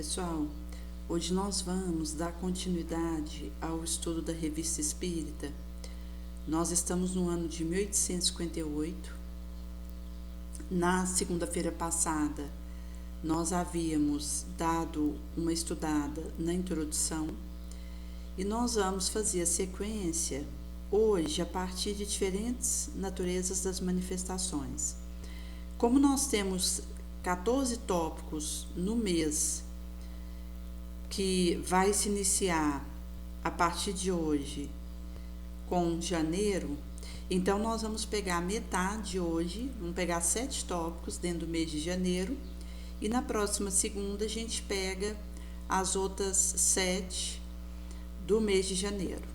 pessoal, hoje nós vamos dar continuidade ao estudo da Revista Espírita. Nós estamos no ano de 1858. Na segunda-feira passada, nós havíamos dado uma estudada na introdução e nós vamos fazer a sequência hoje a partir de diferentes naturezas das manifestações. Como nós temos 14 tópicos no mês, que vai se iniciar a partir de hoje com janeiro, então nós vamos pegar metade hoje, vamos pegar 7 tópicos dentro do mês de janeiro, e na próxima segunda a gente pega as outras 7 do mês de janeiro.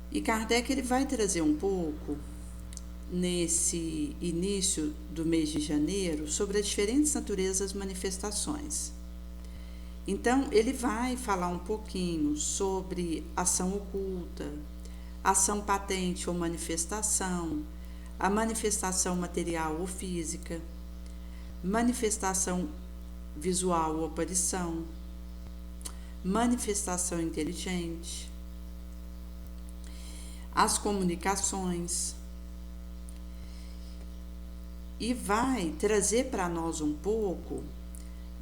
E Kardec ele vai trazer um pouco nesse início do mês de janeiro sobre as diferentes naturezas das manifestações. Então, ele vai falar um pouquinho sobre ação oculta, ação patente ou manifestação, a manifestação material ou física, manifestação visual ou aparição, manifestação inteligente, as comunicações, e vai trazer para nós um pouco,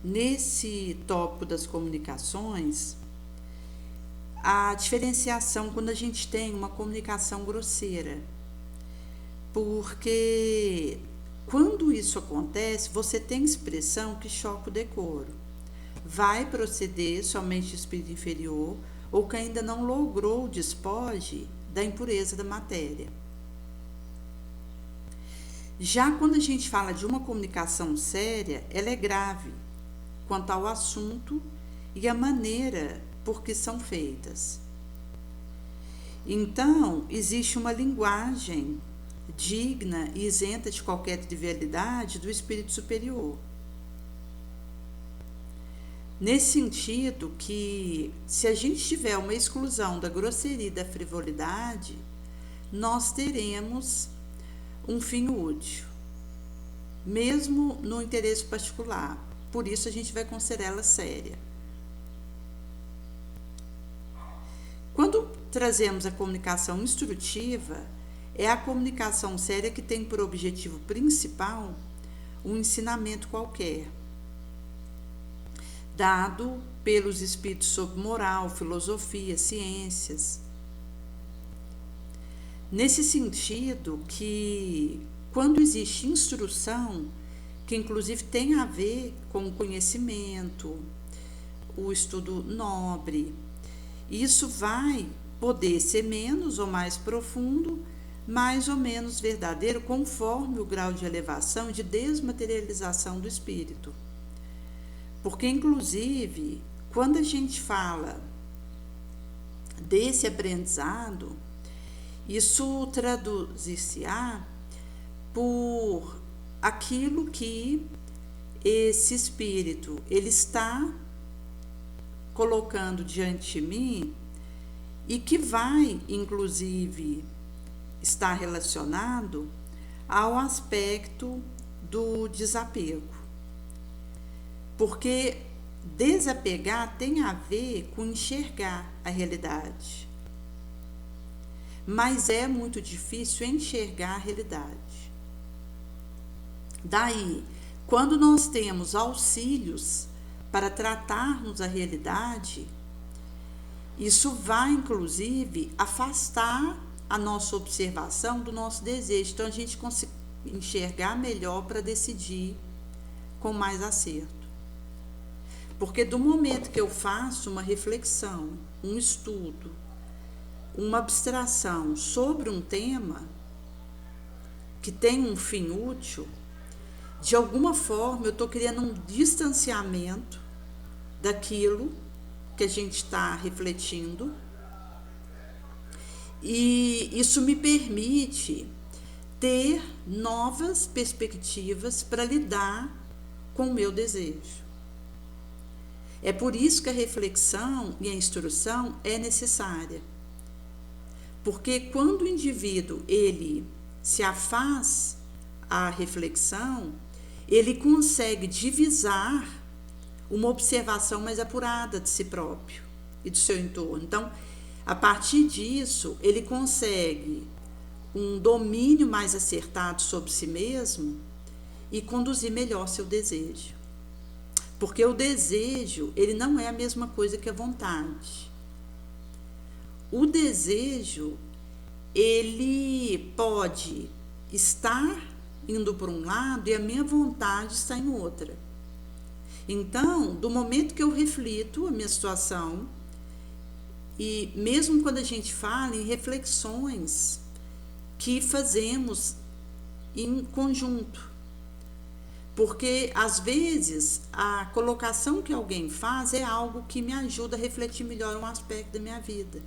nesse tópico das comunicações, a diferenciação quando a gente tem uma comunicação grosseira. Porque quando isso acontece, você tem expressão que choca o decoro. Vai proceder somente o espírito inferior ou que ainda não logrou o despoje da impureza da matéria. Já quando a gente fala de uma comunicação séria, ela é grave quanto ao assunto e a maneira por que são feitas. Então, existe uma linguagem digna e isenta de qualquer trivialidade do espírito superior. Nesse sentido que, se a gente tiver uma exclusão da grosseria e da frivolidade, nós teremos um fim útil, mesmo no interesse particular. Por isso a gente vai considerar ela séria. Quando trazemos a comunicação instrutiva, é a comunicação séria que tem por objetivo principal um ensinamento qualquer, dado pelos espíritos sobre moral, filosofia, ciências. Nesse sentido que, quando existe instrução, que inclusive tem a ver com o conhecimento, o estudo nobre, isso vai poder ser menos ou mais profundo, mais ou menos verdadeiro, conforme o grau de elevação e de desmaterialização do espírito. Porque, inclusive, quando a gente fala desse aprendizado, isso traduz-se-á por aquilo que esse espírito ele está colocando diante de mim e que vai, inclusive, estar relacionado ao aspecto do desapego. Porque desapegar tem a ver com enxergar a realidade. Mas é muito difícil enxergar a realidade. Daí, quando nós temos auxílios para tratarmos a realidade, isso vai, inclusive, afastar a nossa observação do nosso desejo. Então, a gente consegue enxergar melhor para decidir com mais acerto. Porque do momento que eu faço uma reflexão, um estudo, uma abstração sobre um tema que tem um fim útil, de alguma forma eu estou criando um distanciamento daquilo que a gente está refletindo, e isso me permite ter novas perspectivas para lidar com o meu desejo. É por isso que a reflexão e a instrução é necessária. Porque quando o indivíduo ele se afaz à reflexão, ele consegue divisar uma observação mais apurada de si próprio e do seu entorno. Então, a partir disso, ele consegue um domínio mais acertado sobre si mesmo e conduzir melhor seu desejo. Porque o desejo, ele não é a mesma coisa que a vontade. O desejo, ele pode estar indo por um lado e a minha vontade está em outra. Então, do momento que eu reflito a minha situação, e mesmo quando a gente fala em reflexões que fazemos em conjunto, porque às vezes a colocação que alguém faz é algo que me ajuda a refletir melhor um aspecto da minha vida.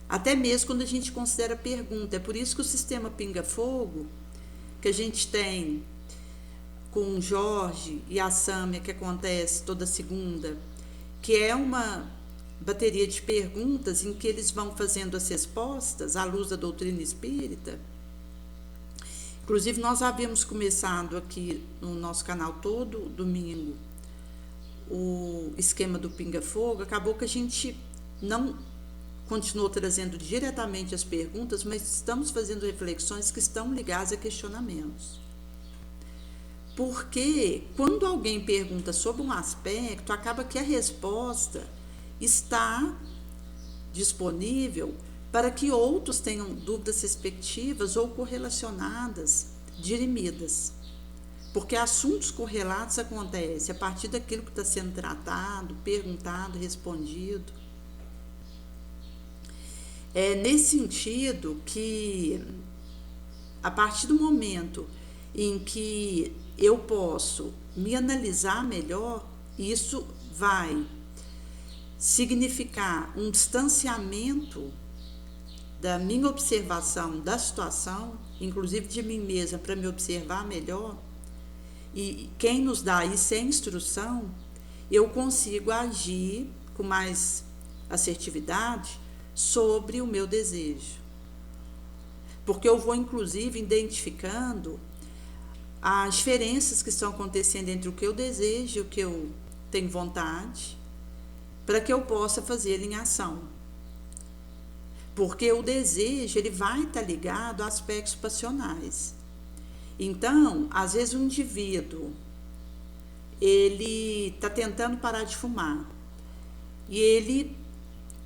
Até mesmo quando a gente considera pergunta. É por isso que o sistema Pinga-Fogo, que a gente tem com o Jorge e a Sâmia, que acontece toda segunda, que é uma bateria de perguntas em que eles vão fazendo as respostas à luz da doutrina espírita. Inclusive, nós havíamos começado aqui no nosso canal todo domingo o esquema do Pinga-Fogo. Acabou que a gente não continuou trazendo diretamente as perguntas, mas estamos fazendo reflexões que estão ligadas a questionamentos. Porque quando alguém pergunta sobre um aspecto, acaba que a resposta está disponível para que outros tenham dúvidas respectivas ou correlacionadas, dirimidas. Porque assuntos correlatos acontecem a partir daquilo que está sendo tratado, perguntado, respondido. É nesse sentido que, a partir do momento em que eu posso me analisar melhor, isso vai significar um distanciamento da minha observação da situação, inclusive de mim mesma, para me observar melhor. E quem nos dá isso é a instrução. Eu consigo agir com mais assertividade sobre o meu desejo. Porque eu vou, inclusive, identificando as diferenças que estão acontecendo entre o que eu desejo e o que eu tenho vontade, para que eu possa fazer em ação. Porque o desejo, ele vai estar ligado a aspectos passionais. Então, às vezes o indivíduo, ele está tentando parar de fumar. E ele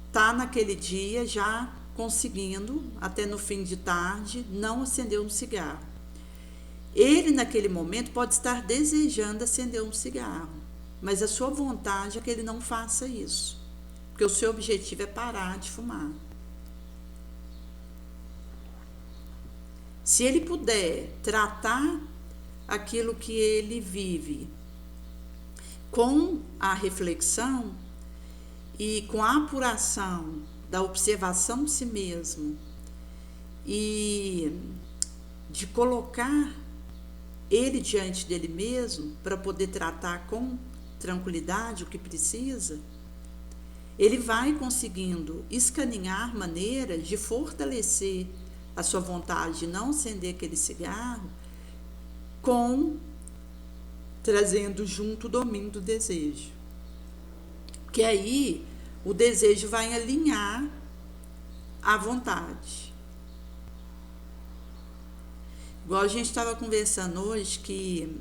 está naquele dia já conseguindo, até no fim de tarde, não acender um cigarro. Ele, naquele momento, pode estar desejando acender um cigarro, mas a sua vontade é que ele não faça isso, porque o seu objetivo é parar de fumar. Se ele puder tratar aquilo que ele vive com a reflexão e com a apuração da observação de si mesmo e de colocar ele diante dele mesmo para poder tratar com tranquilidade o que precisa, ele vai conseguindo escanear maneiras de fortalecer a sua vontade de não acender aquele cigarro, trazendo junto o domínio do desejo. Que aí o desejo vai alinhar à vontade. Igual a gente estava conversando hoje, que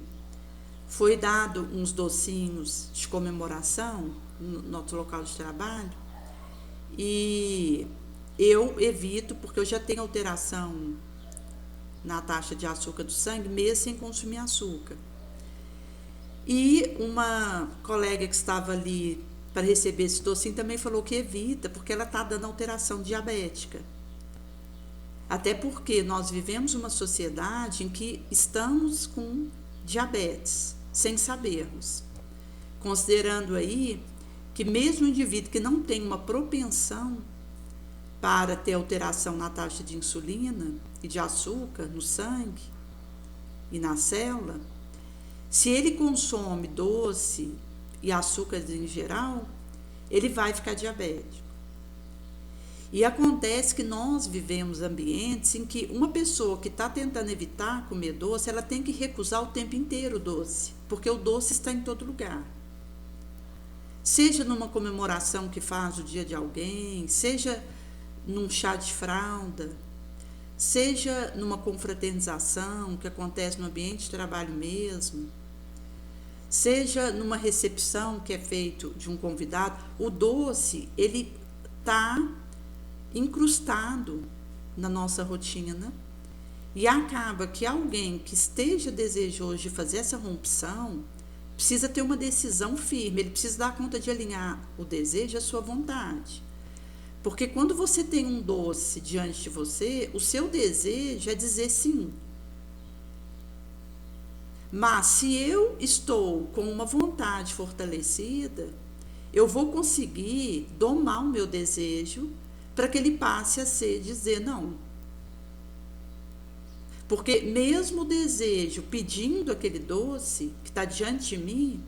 foi dado uns docinhos de comemoração no nosso local de trabalho, e eu evito, porque eu já tenho alteração na taxa de açúcar do sangue, mesmo sem consumir açúcar. E uma colega que estava ali para receber esse docinho também falou que evita, porque ela está dando alteração diabética. Até porque nós vivemos uma sociedade em que estamos com diabetes, sem sabermos. Considerando aí que mesmo o indivíduo que não tem uma propensão para ter alteração na taxa de insulina e de açúcar no sangue e na célula, se ele consome doce e açúcares em geral, ele vai ficar diabético. E acontece que nós vivemos ambientes em que uma pessoa que está tentando evitar comer doce, ela tem que recusar o tempo inteiro o doce, porque o doce está em todo lugar. Seja numa comemoração que faz o dia de alguém, seja num chá de fralda, seja numa confraternização que acontece no ambiente de trabalho mesmo, seja numa recepção que é feito de um convidado, o doce, ele está incrustado na nossa rotina e acaba que alguém que esteja desejoso de fazer essa rompição precisa ter uma decisão firme, ele precisa dar conta de alinhar o desejo à sua vontade. Porque quando você tem um doce diante de você, o seu desejo é dizer sim. Mas se eu estou com uma vontade fortalecida, eu vou conseguir domar o meu desejo para que ele passe a ser dizer não. Porque mesmo o desejo pedindo aquele doce que está diante de mim,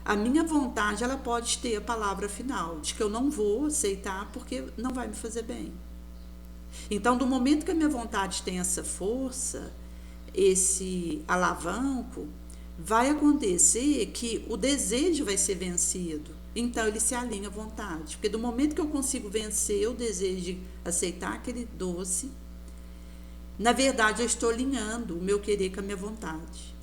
a minha vontade ela pode ter a palavra final, de que eu não vou aceitar porque não vai me fazer bem. Então, do momento que a minha vontade tem essa força, esse alavanco, vai acontecer que o desejo vai ser vencido. Então, ele se alinha à vontade. Porque do momento que eu consigo vencer o desejo de aceitar aquele doce, na verdade, eu estou alinhando o meu querer com a minha vontade.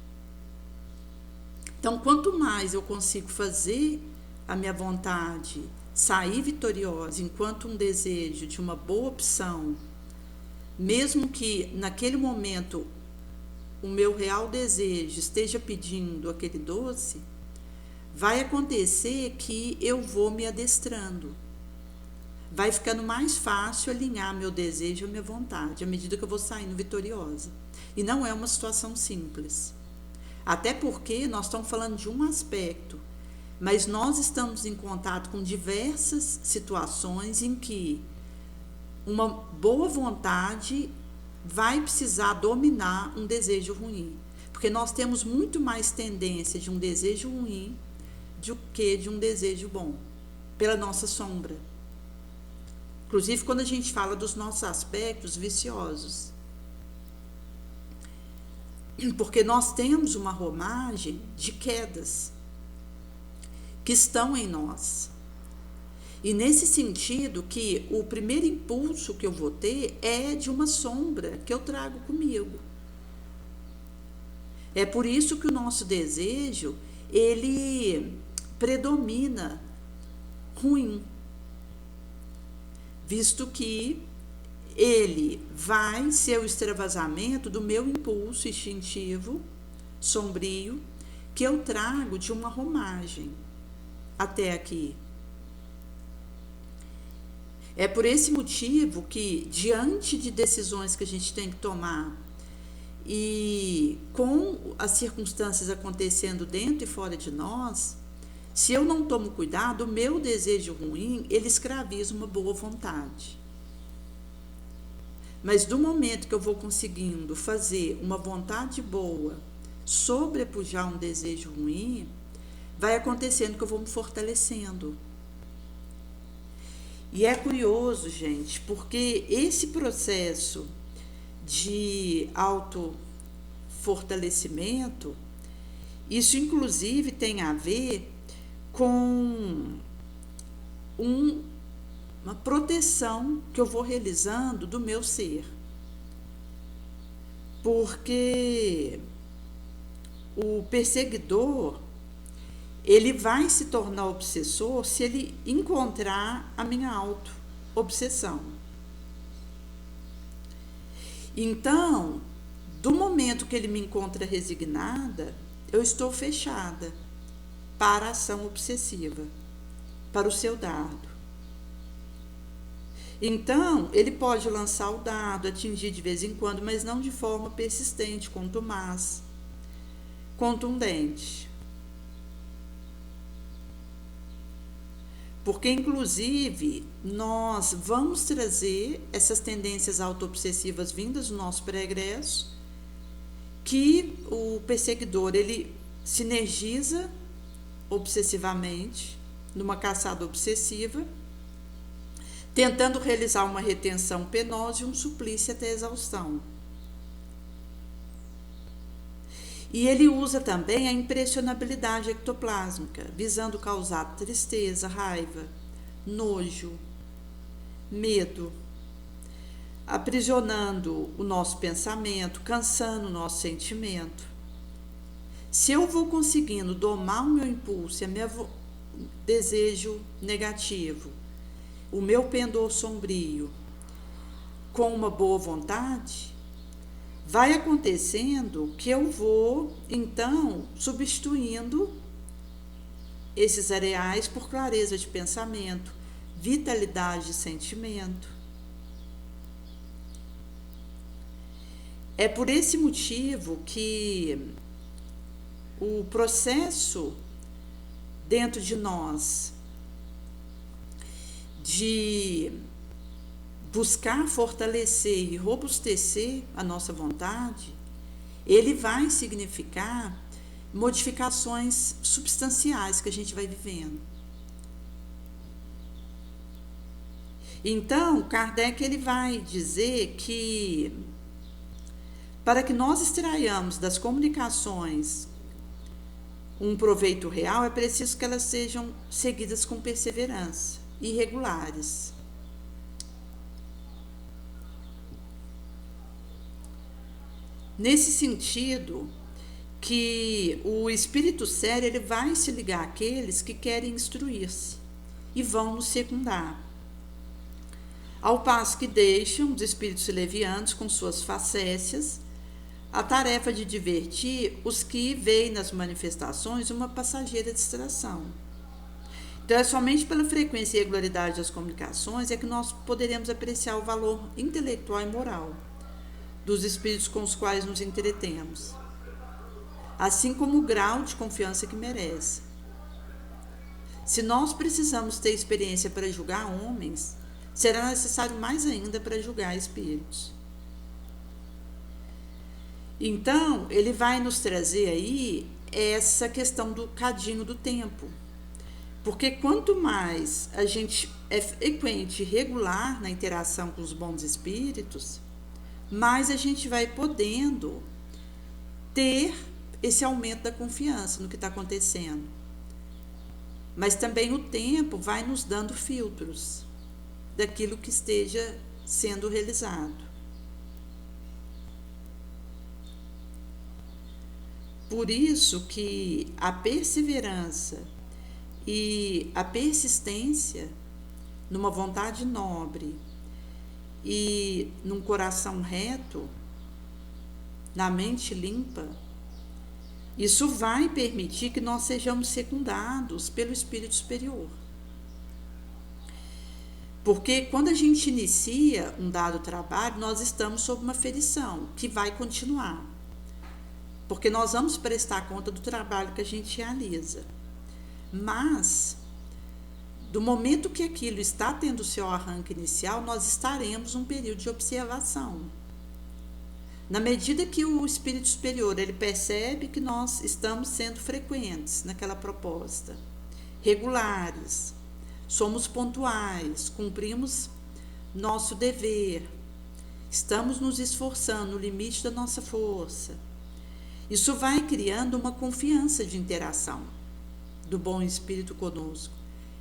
Então, quanto mais eu consigo fazer a minha vontade sair vitoriosa enquanto um desejo de uma boa opção, mesmo que naquele momento o meu real desejo esteja pedindo aquele doce, vai acontecer que eu vou me adestrando. Vai ficando mais fácil alinhar meu desejo à minha vontade, à medida que eu vou saindo vitoriosa. E não é uma situação simples. Até porque nós estamos falando de um aspecto, mas nós estamos em contato com diversas situações em que uma boa vontade vai precisar dominar um desejo ruim. Porque nós temos muito mais tendência de um desejo ruim do que de um desejo bom, pela nossa sombra. Inclusive, quando a gente fala dos nossos aspectos viciosos. Porque nós temos uma romagem de quedas que estão em nós. E nesse sentido que o primeiro impulso que eu vou ter é de uma sombra que eu trago comigo. É por isso que o nosso desejo, ele predomina ruim. Visto que ele vai ser o extravasamento do meu impulso instintivo, sombrio, que eu trago de uma romagem até aqui. É por esse motivo que, diante de decisões que a gente tem que tomar, e com as circunstâncias acontecendo dentro e fora de nós, se eu não tomo cuidado, o meu desejo ruim, ele escraviza uma boa vontade. Mas do momento que eu vou conseguindo fazer uma vontade boa sobrepujar um desejo ruim, vai acontecendo que eu vou me fortalecendo. E é curioso, gente, porque esse processo de autofortalecimento, isso inclusive tem a ver com uma proteção que eu vou realizando do meu ser. Porque o perseguidor, ele vai se tornar obsessor se ele encontrar a minha auto-obsessão. Então, do momento que ele me encontra resignada, eu estou fechada para a ação obsessiva, para o seu dardo. Então, ele pode lançar o dardo, atingir de vez em quando, mas não de forma persistente, contumaz, contundente. Porque, inclusive, nós vamos trazer essas tendências autoobsessivas vindas do nosso pregresso, que o perseguidor, ele sinergiza obsessivamente, numa caçada obsessiva, tentando realizar uma retenção penosa e um suplício até a exaustão. E ele usa também a impressionabilidade ectoplásmica, visando causar tristeza, raiva, nojo, medo, aprisionando o nosso pensamento, cansando o nosso sentimento. Se eu vou conseguindo domar o meu impulso e o meu desejo negativo, o meu pendor sombrio, com uma boa vontade, vai acontecendo que eu vou, então, substituindo esses areais por clareza de pensamento, vitalidade de sentimento. É por esse motivo que o processo dentro de nós de buscar fortalecer e robustecer a nossa vontade, ele vai significar modificações substanciais que a gente vai vivendo. Então, Kardec ele vai dizer que para que nós extraiamos das comunicações um proveito real, é preciso que elas sejam seguidas com perseverança e regulares. Nesse sentido, que o espírito sério ele vai se ligar àqueles que querem instruir-se e vão nos secundar, ao passo que deixam os espíritos levianos com suas facécias a tarefa de divertir os que veem nas manifestações uma passageira distração. Então, é somente pela frequência e regularidade das comunicações é que nós poderemos apreciar o valor intelectual e moral dos espíritos com os quais nos entretemos, assim como o grau de confiança que merece. Se nós precisamos ter experiência para julgar homens, será necessário mais ainda para julgar espíritos. Então, ele vai nos trazer aí essa questão do cadinho do tempo. Porque quanto mais a gente é frequente e regular na interação com os bons espíritos, mais a gente vai podendo ter esse aumento da confiança no que está acontecendo. Mas também o tempo vai nos dando filtros daquilo que esteja sendo realizado. Por isso que a perseverança e a persistência numa vontade nobre e num coração reto, na mente limpa, isso vai permitir que nós sejamos secundados pelo Espírito Superior. Porque quando a gente inicia um dado trabalho, nós estamos sob uma ferição que vai continuar. Porque nós vamos prestar conta do trabalho que a gente realiza. Mas, do momento que aquilo está tendo o seu arranque inicial, nós estaremos num período de observação. Na medida que o Espírito Superior ele percebe que nós estamos sendo frequentes naquela proposta, regulares, somos pontuais, cumprimos nosso dever, estamos nos esforçando no limite da nossa força, isso vai criando uma confiança de interação do bom Espírito conosco.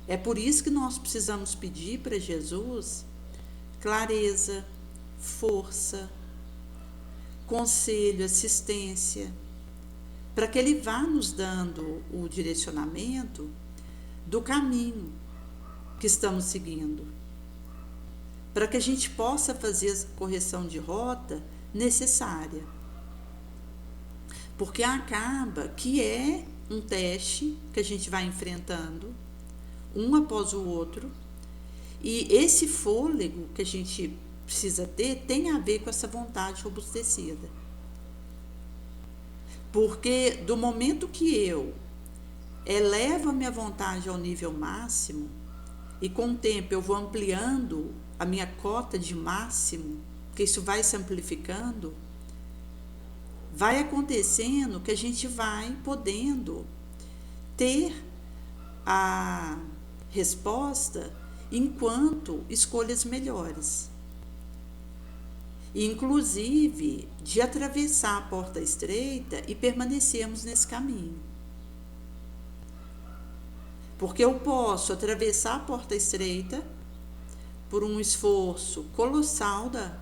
É por isso que nós precisamos pedir para Jesus clareza, força, conselho, assistência, para que Ele vá nos dando o direcionamento do caminho que estamos seguindo, para que a gente possa fazer a correção de rota necessária. Porque acaba que é um teste que a gente vai enfrentando, um após o outro, e esse fôlego que a gente precisa ter tem a ver com essa vontade robustecida. Porque do momento que eu elevo a minha vontade ao nível máximo, e com o tempo eu vou ampliando a minha cota de máximo, porque isso vai se amplificando, vai acontecendo que a gente vai podendo ter a resposta enquanto escolhas melhores. Inclusive de atravessar a porta estreita e permanecermos nesse caminho. Porque eu posso atravessar a porta estreita por um esforço colossal da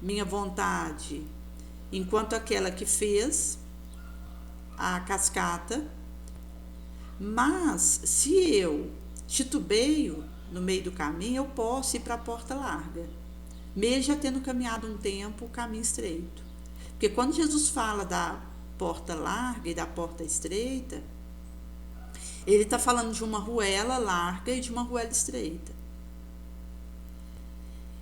minha vontade, enquanto aquela que fez a cascata, mas se eu titubeio no meio do caminho, eu posso ir para a porta larga, mesmo já tendo caminhado um tempo o caminho estreito. Porque quando Jesus fala da porta larga e da porta estreita, ele está falando de uma ruela larga e de uma ruela estreita.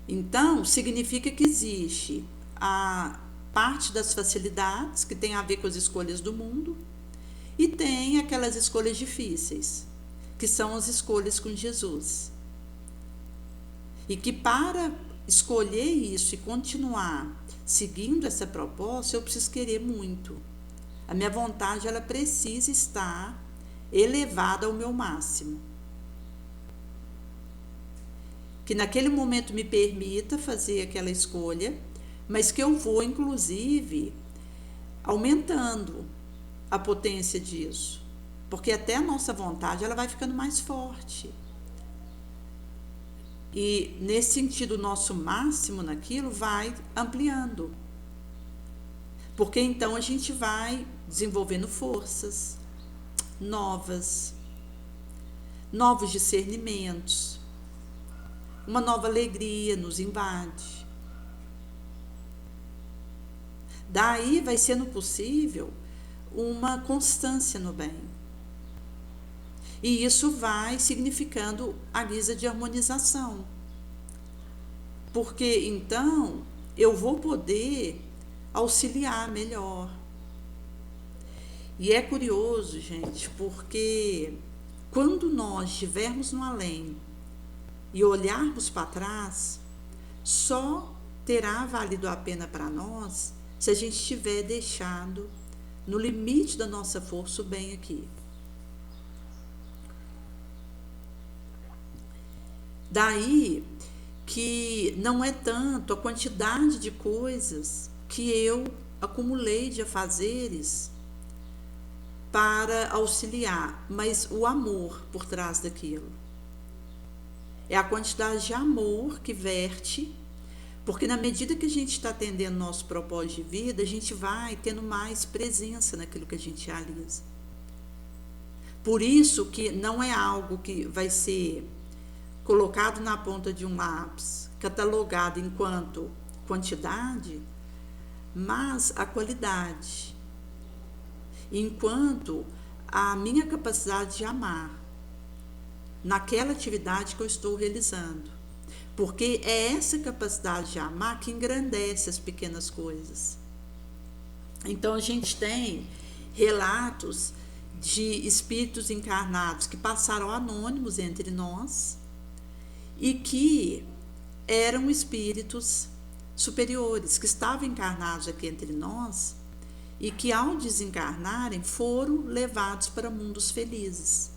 Então, significa que existe a parte das facilidades, que tem a ver com as escolhas do mundo, e tem aquelas escolhas difíceis, que são as escolhas com Jesus. E que para escolher isso e continuar seguindo essa proposta, eu preciso querer muito. A minha vontade, ela precisa estar elevada ao meu máximo. Que naquele momento me permita fazer aquela escolha, mas que eu vou, inclusive, aumentando a potência disso. Porque até a nossa vontade, ela vai ficando mais forte. E, nesse sentido, o nosso máximo naquilo vai ampliando. Porque então a gente vai desenvolvendo forças novos discernimentos, uma nova alegria nos invade. Daí vai sendo possível uma constância no bem. E isso vai significando a guisa de harmonização. Porque então eu vou poder auxiliar melhor. E é curioso, gente, porque quando nós estivermos no além e olharmos para trás, só terá valido a pena para nós se a gente tiver deixado no limite da nossa força o bem aqui. Daí que não é tanto a quantidade de coisas que eu acumulei de afazeres para auxiliar, mas o amor por trás daquilo. É a quantidade de amor que verte, porque na medida que a gente está atendendo nosso propósito de vida, a gente vai tendo mais presença naquilo que a gente realiza. Por isso que não é algo que vai ser colocado na ponta de um lápis, catalogado enquanto quantidade, mas a qualidade, enquanto a minha capacidade de amar naquela atividade que eu estou realizando. Porque é essa capacidade de amar que engrandece as pequenas coisas. Então a gente tem relatos de espíritos encarnados que passaram anônimos entre nós e que eram espíritos superiores, que estavam encarnados aqui entre nós e que ao desencarnarem foram levados para mundos felizes.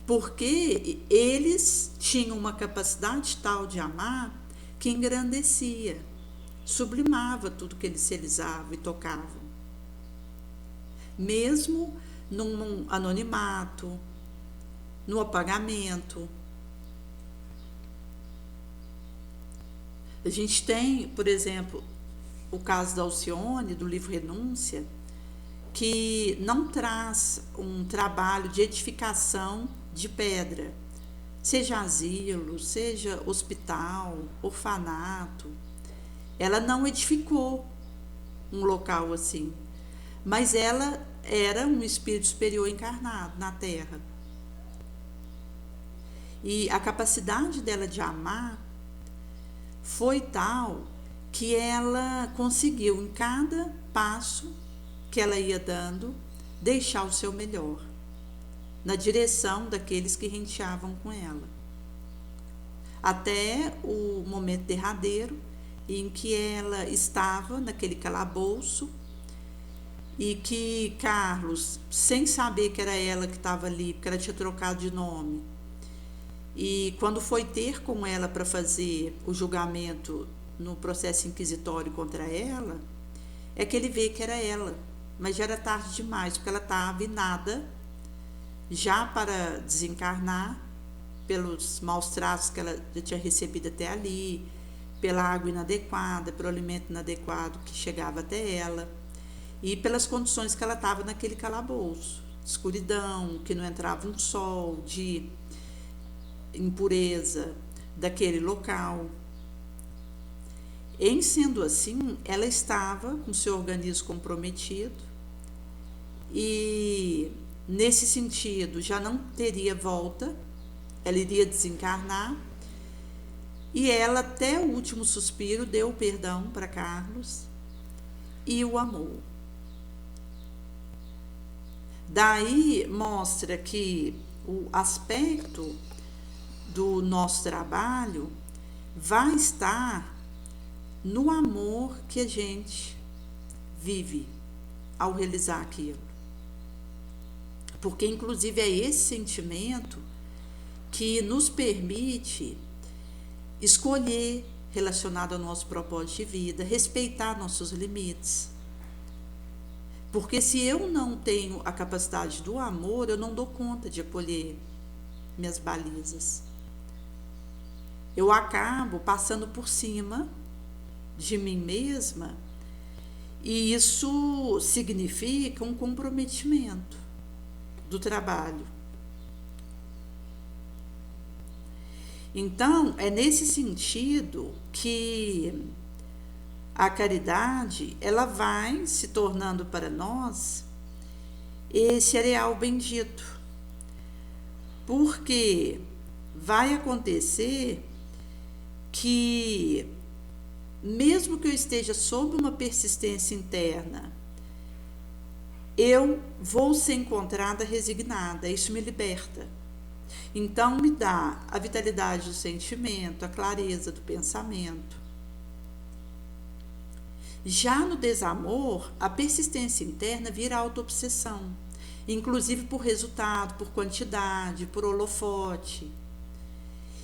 Porque eles tinham uma capacidade tal de amar que engrandecia, sublimava tudo que eles realizavam e tocavam. Mesmo num anonimato, no apagamento. A gente tem, por exemplo, o caso da Alcione, do livro Renúncia, que não traz um trabalho de edificação de pedra, seja asilo, seja hospital, orfanato. Ela não edificou um local assim, mas ela era um espírito superior encarnado na Terra. E a capacidade dela de amar foi tal que ela conseguiu, em cada passo que ela ia dando, deixar o seu melhor na direção daqueles que renteavam com ela, até o momento derradeiro em que ela estava naquele calabouço e que Carlos, sem saber que era ela que estava ali, porque ela tinha trocado de nome, e quando foi ter com ela para fazer o julgamento no processo inquisitório contra ela, é que ele vê que era ela, mas já era tarde demais, porque ela estava inada já para desencarnar, pelos maus tratos que ela já tinha recebido até ali, pela água inadequada, pelo alimento inadequado que chegava até ela, e pelas condições que ela estava naquele calabouço, de escuridão, que não entrava um sol, de impureza daquele local. Em sendo assim, ela estava com seu organismo comprometido e, nesse sentido, já não teria volta, ela iria desencarnar, e ela, até o último suspiro, deu perdão para Carlos e o amou. Daí mostra que o aspecto do nosso trabalho vai estar no amor que a gente vive ao realizar aquilo. Porque, inclusive, é esse sentimento que nos permite escolher relacionado ao nosso propósito de vida, respeitar nossos limites. Porque se eu não tenho a capacidade do amor, eu não dou conta de acolher minhas balizas. Eu acabo passando por cima de mim mesma, e isso significa um comprometimento do trabalho. Então, é nesse sentido que a caridade, ela vai se tornando para nós esse areal bendito, porque vai acontecer que, mesmo que eu esteja sob uma persistência interna, eu vou ser encontrada resignada, isso me liberta. Então, me dá a vitalidade do sentimento, a clareza do pensamento. Já no desamor, a persistência interna vira autoobsessão, inclusive por resultado, por quantidade, por holofote.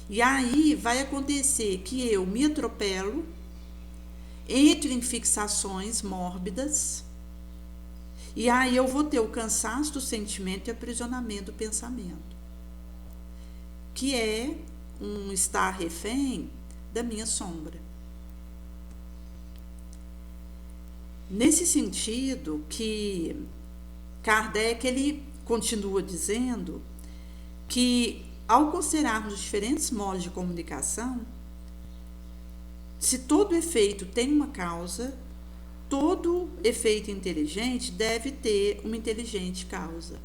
E aí vai acontecer que eu me atropelo, entro em fixações mórbidas, e aí eu vou ter o cansaço do sentimento e aprisionamento do pensamento, que é um estar refém da minha sombra. Nesse sentido que Kardec, ele continua dizendo que, ao considerarmos os diferentes modos de comunicação, se todo efeito tem uma causa, todo efeito inteligente deve ter uma inteligente causa.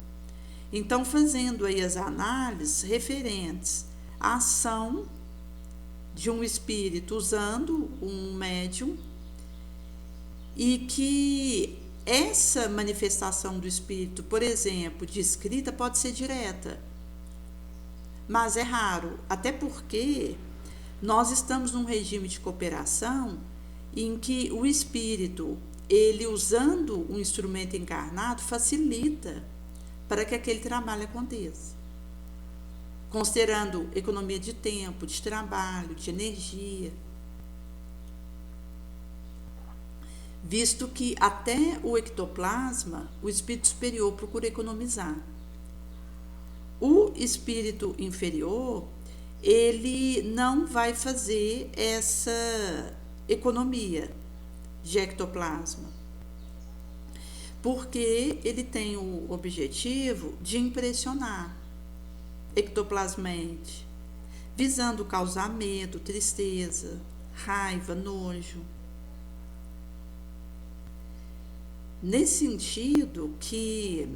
Então, fazendo aí as análises referentes à ação de um espírito usando um médium, e que essa manifestação do espírito, por exemplo, de escrita, pode ser direta, mas é raro, até porque nós estamos num regime de cooperação em que o espírito, ele usando um instrumento encarnado, facilita para que aquele trabalho aconteça, considerando economia de tempo, de trabalho, de energia, visto que até o ectoplasma, o espírito superior procura economizar. O espírito inferior, ele não vai fazer essa economia de ectoplasma, porque ele tem o objetivo de impressionar ectoplasmente, visando causar medo, tristeza, raiva, nojo. Nesse sentido que,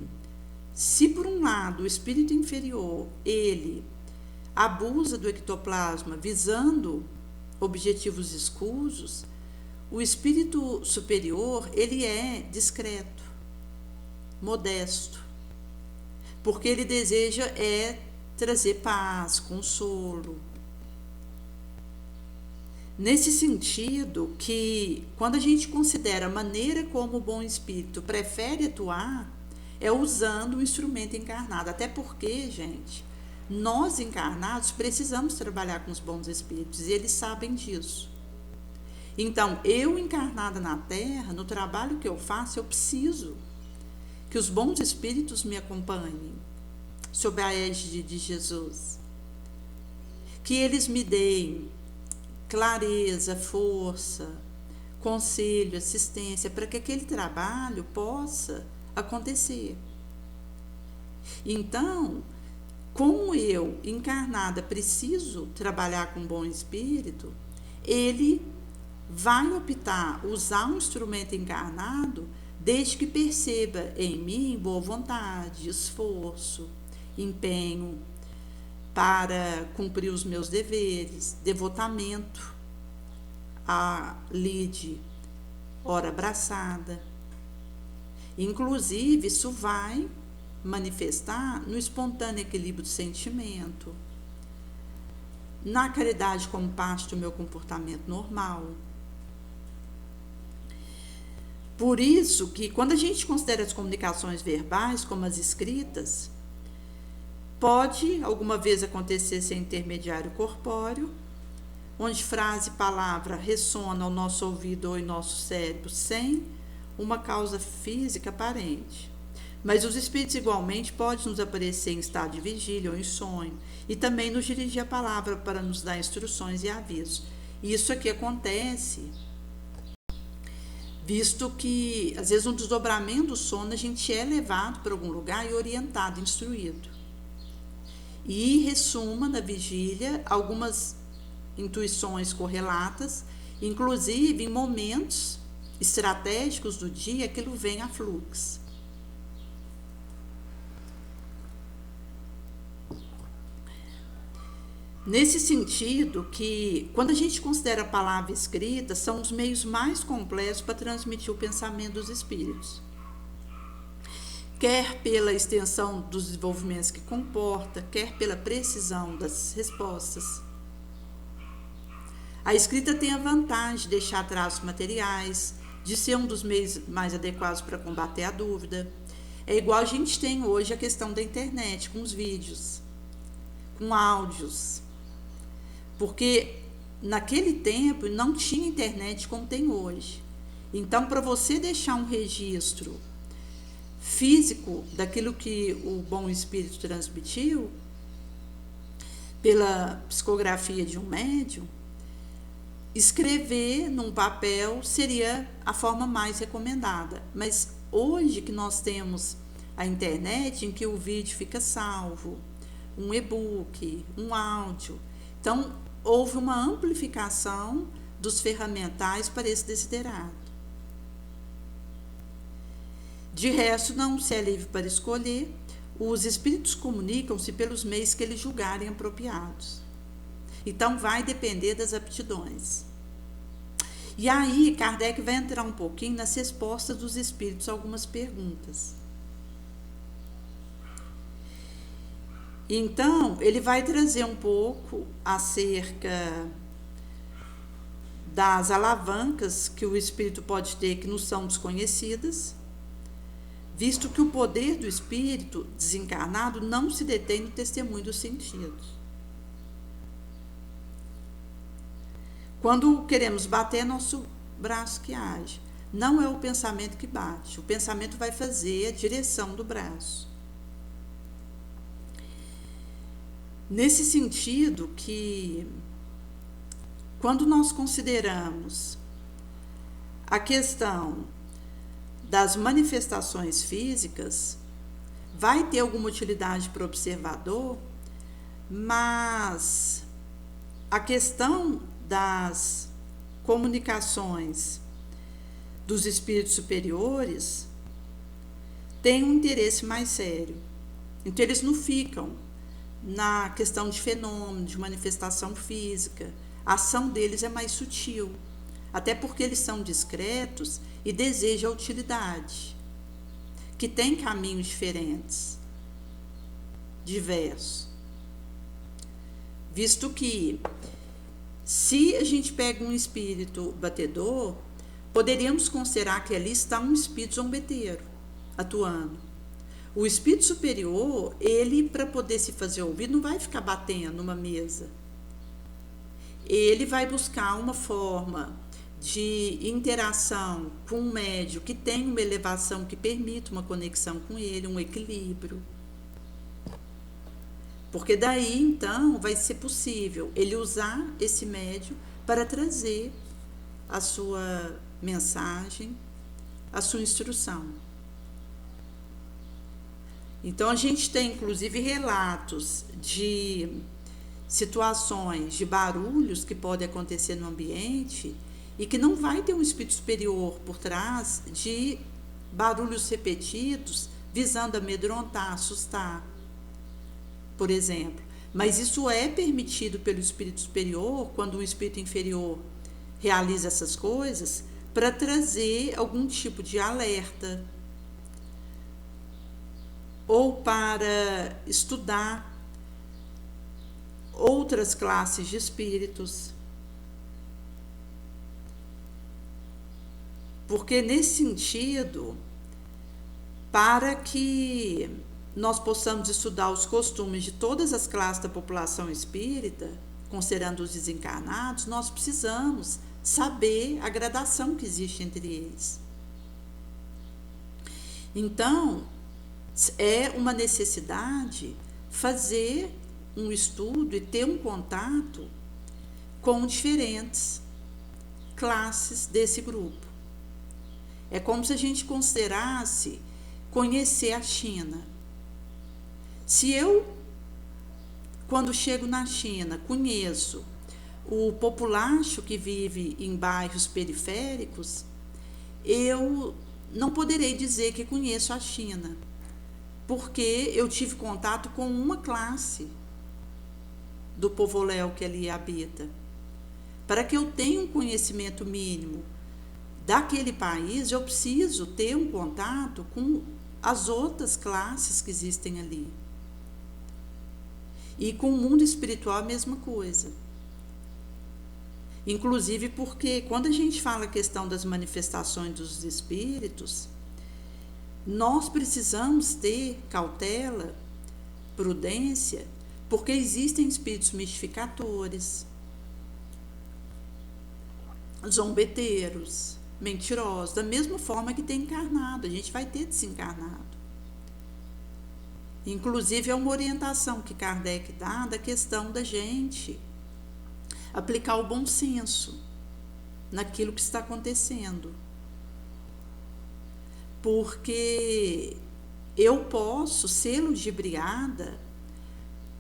se por um lado o espírito inferior, ele abusa do ectoplasma visando objetivos escusos, o espírito superior, ele é discreto, modesto, porque ele deseja trazer paz, consolo. Nesse sentido que, quando a gente considera a maneira como o bom espírito prefere atuar, é usando o instrumento encarnado. Até porque, gente, nós encarnados precisamos trabalhar com os bons espíritos e eles sabem disso. Então, eu encarnada na Terra, no trabalho que eu faço, eu preciso que os bons espíritos me acompanhem sob a égide de Jesus. Que eles me deem clareza, força, conselho, assistência, para que aquele trabalho possa acontecer. Então, como eu, encarnada, preciso trabalhar com bom espírito, ele vai optar usar um instrumento encarnado desde que perceba em mim boa vontade, esforço, empenho para cumprir os meus deveres, devotamento à lide ora abraçada. Inclusive, isso vai manifestar no espontâneo equilíbrio do sentimento, na caridade como parte do meu comportamento normal. Por isso que, quando a gente considera as comunicações verbais como as escritas, pode alguma vez acontecer sem intermediário corpóreo, onde frase e palavra ressonam ao nosso ouvido ou em nosso cérebro sem uma causa física aparente. Mas os espíritos igualmente podem nos aparecer em estado de vigília ou em sonho, e também nos dirigir a palavra para nos dar instruções e avisos. E isso aqui acontece visto que, às vezes, um desdobramento do sono, a gente é levado para algum lugar e orientado, instruído. E ressuma na vigília algumas intuições correlatas, inclusive em momentos estratégicos do dia, aquilo vem a fluxo. Nesse sentido que, quando a gente considera a palavra escrita, são os meios mais complexos para transmitir o pensamento dos espíritos. Quer pela extensão dos desenvolvimentos que comporta, quer pela precisão das respostas. A escrita tem a vantagem de deixar traços materiais, de ser um dos meios mais adequados para combater a dúvida. É igual a gente tem hoje a questão da internet, com os vídeos, com áudios. Porque naquele tempo não tinha internet como tem hoje. Então, para você deixar um registro físico daquilo que o bom espírito transmitiu, pela psicografia de um médium, escrever num papel seria a forma mais recomendada. Mas hoje que nós temos a internet, em que o vídeo fica salvo, um e-book, um áudio, então houve uma amplificação dos ferramentais para esse desiderado. De resto, não se é livre para escolher, os espíritos comunicam-se pelos meios que eles julgarem apropriados. Então, vai depender das aptidões. E aí, Kardec vai entrar um pouquinho nas respostas dos espíritos a algumas perguntas. Então, ele vai trazer um pouco acerca das alavancas que o espírito pode ter que nos são desconhecidas, visto que o poder do espírito desencarnado não se detém no testemunho dos sentidos. Quando queremos bater, é nosso braço que age. Não é o pensamento que bate. O pensamento vai fazer a direção do braço. Nesse sentido que, quando nós consideramos a questão das manifestações físicas, vai ter alguma utilidade para o observador, mas a questão das comunicações dos espíritos superiores tem um interesse mais sério. Então, eles não ficam na questão de fenômeno, de manifestação física. A ação deles é mais sutil, até porque eles são discretos e desejam a utilidade, que tem caminhos diferentes, diversos. Visto que Se a gente pega um espírito batedor, poderíamos considerar que ali está um espírito zombeteiro atuando. O espírito superior, ele, para poder se fazer ouvir, não vai ficar batendo numa mesa. Ele vai buscar uma forma de interação com um médium que tem uma elevação que permita uma conexão com ele, um equilíbrio. Porque daí, então, vai ser possível ele usar esse médium para trazer a sua mensagem, a sua instrução. Então, a gente tem, inclusive, relatos de situações, de barulhos que podem acontecer no ambiente e que não vai ter um espírito superior por trás de barulhos repetidos visando amedrontar, assustar, por exemplo. Mas isso é permitido pelo espírito superior quando o espírito inferior realiza essas coisas para trazer algum tipo de alerta ou para estudar outras classes de espíritos. Porque nesse sentido, para que nós possamos estudar os costumes de todas as classes da população espírita, considerando os desencarnados, nós precisamos saber a gradação que existe entre eles. Então, é uma necessidade fazer um estudo e ter um contato com diferentes classes desse grupo. É como se a gente considerasse conhecer a China. Se eu, quando chego na China, conheço o populacho que vive em bairros periféricos, eu não poderei dizer que conheço a China, porque eu tive contato com uma classe do povoléu que ali habita. Para que eu tenha um conhecimento mínimo daquele país, eu preciso ter um contato com as outras classes que existem ali. E com o mundo espiritual a mesma coisa. Inclusive porque quando a gente fala a questão das manifestações dos espíritos, nós precisamos ter cautela, prudência, porque existem espíritos mistificadores, zombeteiros, mentirosos, da mesma forma que tem encarnado, a gente vai ter desencarnado. Inclusive é uma orientação que Kardec dá da questão da gente aplicar o bom senso naquilo que está acontecendo. Porque eu posso ser ludibriada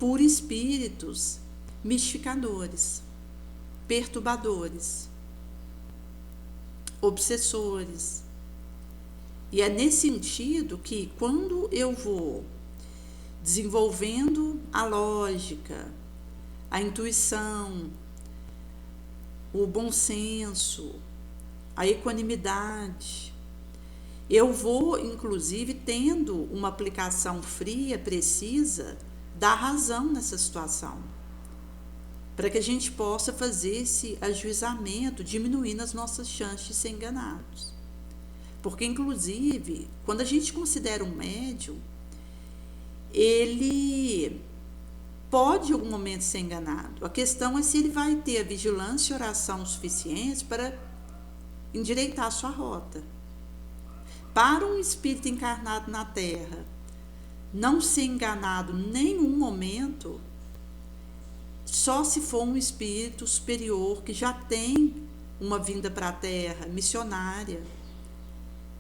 por espíritos mistificadores, perturbadores, obsessores. E é nesse sentido que, quando eu vou desenvolvendo a lógica, a intuição, o bom senso, a equanimidade, eu vou, inclusive, tendo uma aplicação fria, precisa, da razão nessa situação, para que a gente possa fazer esse ajuizamento, diminuindo as nossas chances de ser enganados. Porque, inclusive, quando a gente considera um médium, ele pode em algum momento ser enganado. A questão é se ele vai ter a vigilância e oração suficientes para endireitar a sua rota. Para um espírito encarnado na Terra não ser enganado em nenhum momento, só se for um espírito superior que já tem uma vinda para a Terra missionária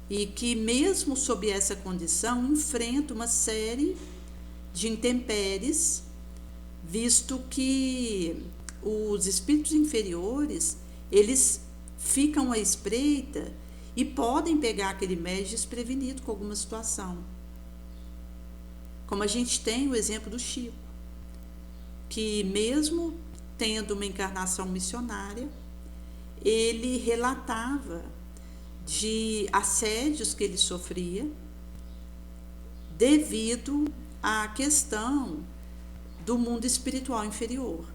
e que mesmo sob essa condição enfrenta uma série de intempéries, visto que os espíritos inferiores, eles ficam à espreita e podem pegar aquele médium desprevenido com alguma situação. Como a gente tem o exemplo do Chico, que mesmo tendo uma encarnação missionária, ele relatava de assédios que ele sofria devido à questão do mundo espiritual inferior.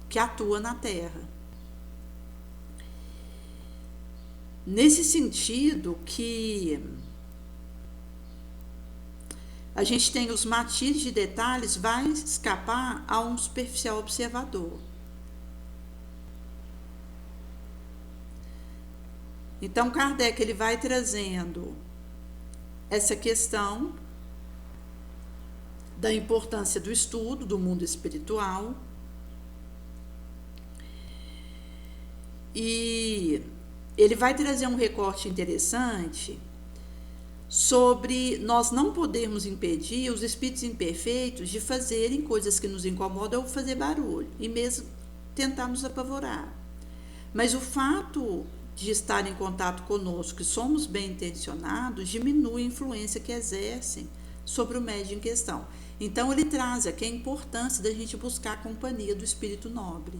que atua na Terra. Nesse sentido que a gente tem os matizes de detalhes, vai escapar a um superficial observador. Então, Kardec ele vai trazendo essa questão da importância do estudo do mundo espiritual e ele vai trazer um recorte interessante sobre nós não podermos impedir os espíritos imperfeitos de fazerem coisas que nos incomodam ou fazer barulho, e mesmo tentar nos apavorar. Mas o fato de estar em contato conosco, que somos bem intencionados, diminui a influência que exercem sobre o médium em questão. Então ele traz aqui a importância da gente buscar a companhia do espírito nobre.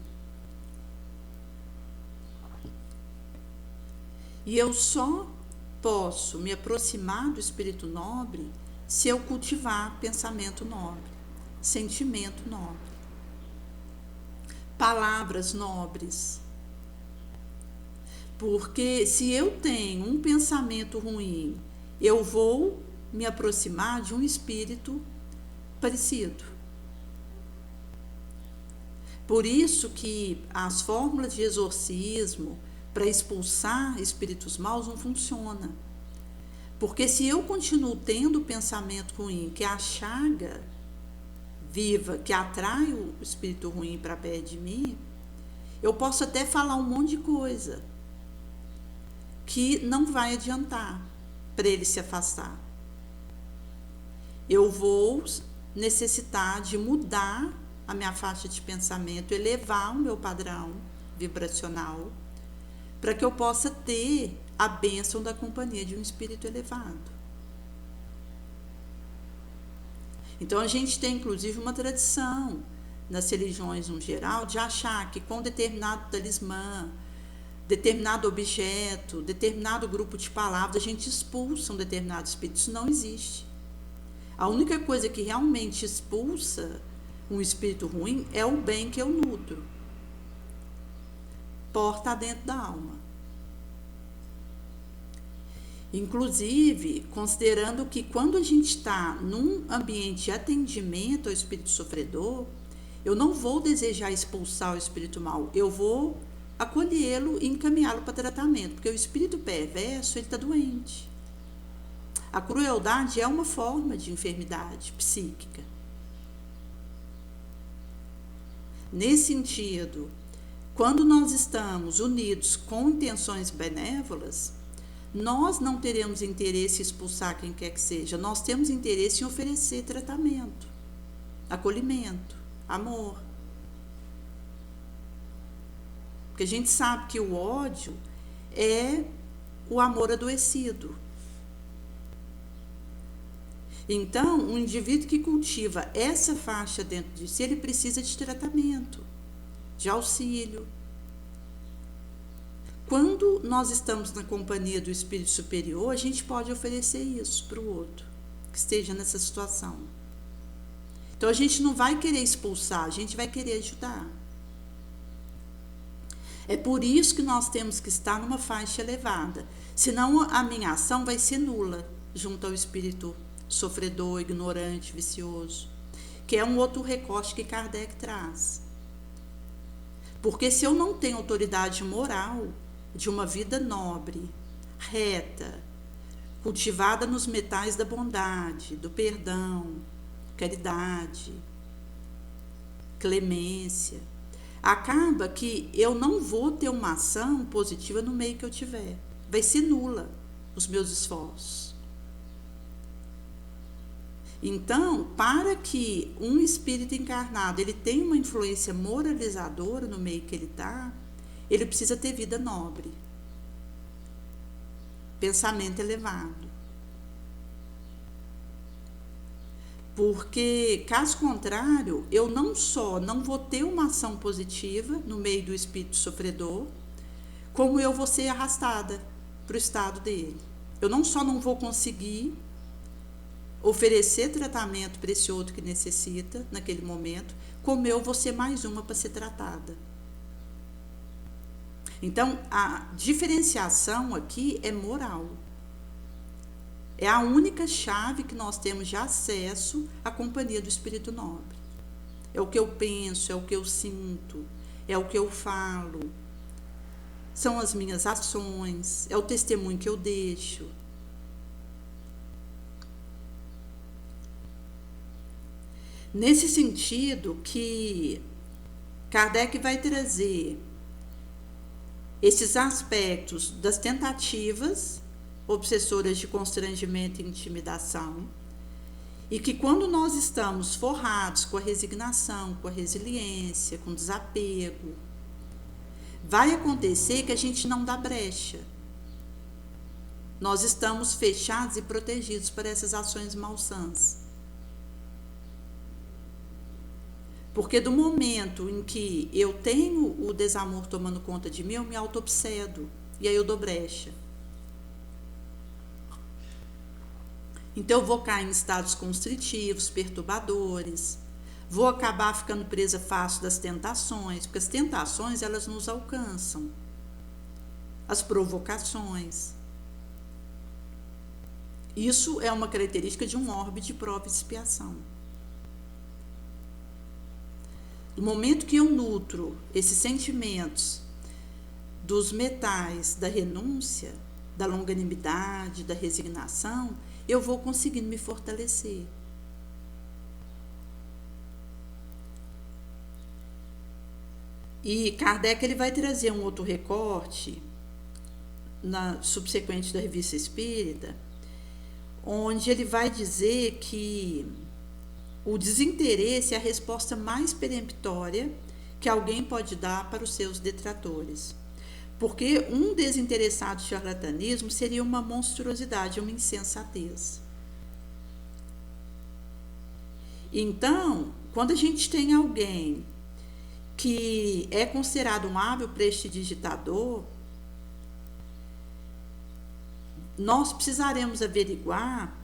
E eu só posso me aproximar do espírito nobre se eu cultivar pensamento nobre, sentimento nobre, palavras nobres. Porque se eu tenho um pensamento ruim, eu vou me aproximar de um espírito parecido. Por isso que as fórmulas de exorcismo para expulsar espíritos maus não funcionam. Porque se eu continuo tendo pensamento ruim, que é a chaga viva, que atrai o espírito ruim para perto de mim, eu posso até falar um monte de coisa que não vai adiantar para ele se afastar. Eu vou necessitar de mudar a minha faixa de pensamento, elevar o meu padrão vibracional, para que eu possa ter a bênção da companhia de um espírito elevado. Então a gente tem inclusive uma tradição nas religiões no geral de achar que com determinado talismã, determinado objeto, determinado grupo de palavras, a gente expulsa um determinado espírito. Isso não existe. A única coisa que realmente expulsa um espírito ruim é o bem que eu nutro. Porta dentro da alma. Inclusive, considerando que quando a gente está num ambiente de atendimento ao espírito sofredor, eu não vou desejar expulsar o espírito mau, eu vou acolhê-lo e encaminhá-lo para tratamento, porque o espírito perverso, ele está doente. A crueldade é uma forma de enfermidade psíquica. Nesse sentido, quando nós estamos unidos com intenções benévolas, nós não teremos interesse em expulsar quem quer que seja, nós temos interesse em oferecer tratamento, acolhimento, amor. Porque a gente sabe que o ódio é o amor adoecido. Então, um indivíduo que cultiva essa faixa dentro de si, ele precisa de tratamento, de auxílio. Quando nós estamos na companhia do espírito superior, a gente pode oferecer isso para o outro, que esteja nessa situação. Então, a gente não vai querer expulsar, a gente vai querer ajudar. É por isso que nós temos que estar numa faixa elevada, senão a minha ação vai ser nula junto ao espírito sofredor, ignorante, vicioso, que é um outro recorte que Kardec traz. Porque se eu não tenho autoridade moral de uma vida nobre, reta, cultivada nos metais da bondade, do perdão, caridade, clemência, acaba que eu não vou ter uma ação positiva no meio que eu tiver. Vai ser nula os meus esforços. Então, para que um espírito encarnado ele tenha uma influência moralizadora no meio que ele está, ele precisa ter vida nobre, pensamento elevado. Porque, caso contrário, eu não só não vou ter uma ação positiva no meio do espírito sofredor, como eu vou ser arrastada para o estado dele. Eu não só não vou conseguir oferecer tratamento para esse outro que necessita naquele momento, como eu vou ser mais uma para ser tratada. Então, a diferenciação aqui é moral. É a única chave que nós temos de acesso à companhia do Espírito Nobre. É o que eu penso, é o que eu sinto, é o que eu falo, são as minhas ações, é o testemunho que eu deixo. Nesse sentido que Kardec vai trazer esses aspectos das tentativas obsessoras de constrangimento e intimidação, e que quando nós estamos forrados com a resignação, com a resiliência, com o desapego, vai acontecer que a gente não dá brecha. Nós estamos fechados e protegidos por essas ações malsãs. Porque do momento em que eu tenho o desamor tomando conta de mim, eu me auto-obsedo, e aí eu dou brecha. Então eu vou cair em estados constritivos, perturbadores, vou acabar ficando presa fácil das tentações, porque as tentações elas nos alcançam, as provocações. Isso é uma característica de um orbe de prova e expiação. No momento que eu nutro esses sentimentos dos metais da renúncia, da longanimidade, da resignação, eu vou conseguindo me fortalecer. E Kardec ele vai trazer um outro recorte na subsequente da Revista Espírita, onde ele vai dizer que o desinteresse é a resposta mais peremptória que alguém pode dar para os seus detratores. Porque um desinteressado charlatanismo seria uma monstruosidade, uma insensatez. Então, quando a gente tem alguém que é considerado um hábil prestidigitador, nós precisaremos averiguar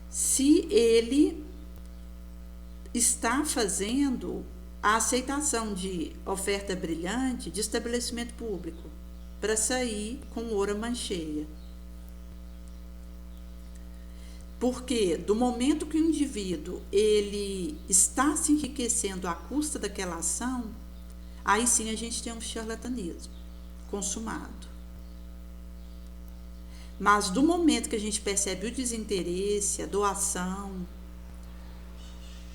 se ele está fazendo a aceitação de oferta brilhante de estabelecimento público para sair com ouro mancheia. Porque do momento que o indivíduo ele está se enriquecendo à custa daquela ação, aí sim a gente tem um charlatanismo consumado. Mas do momento que a gente percebe o desinteresse, a doação,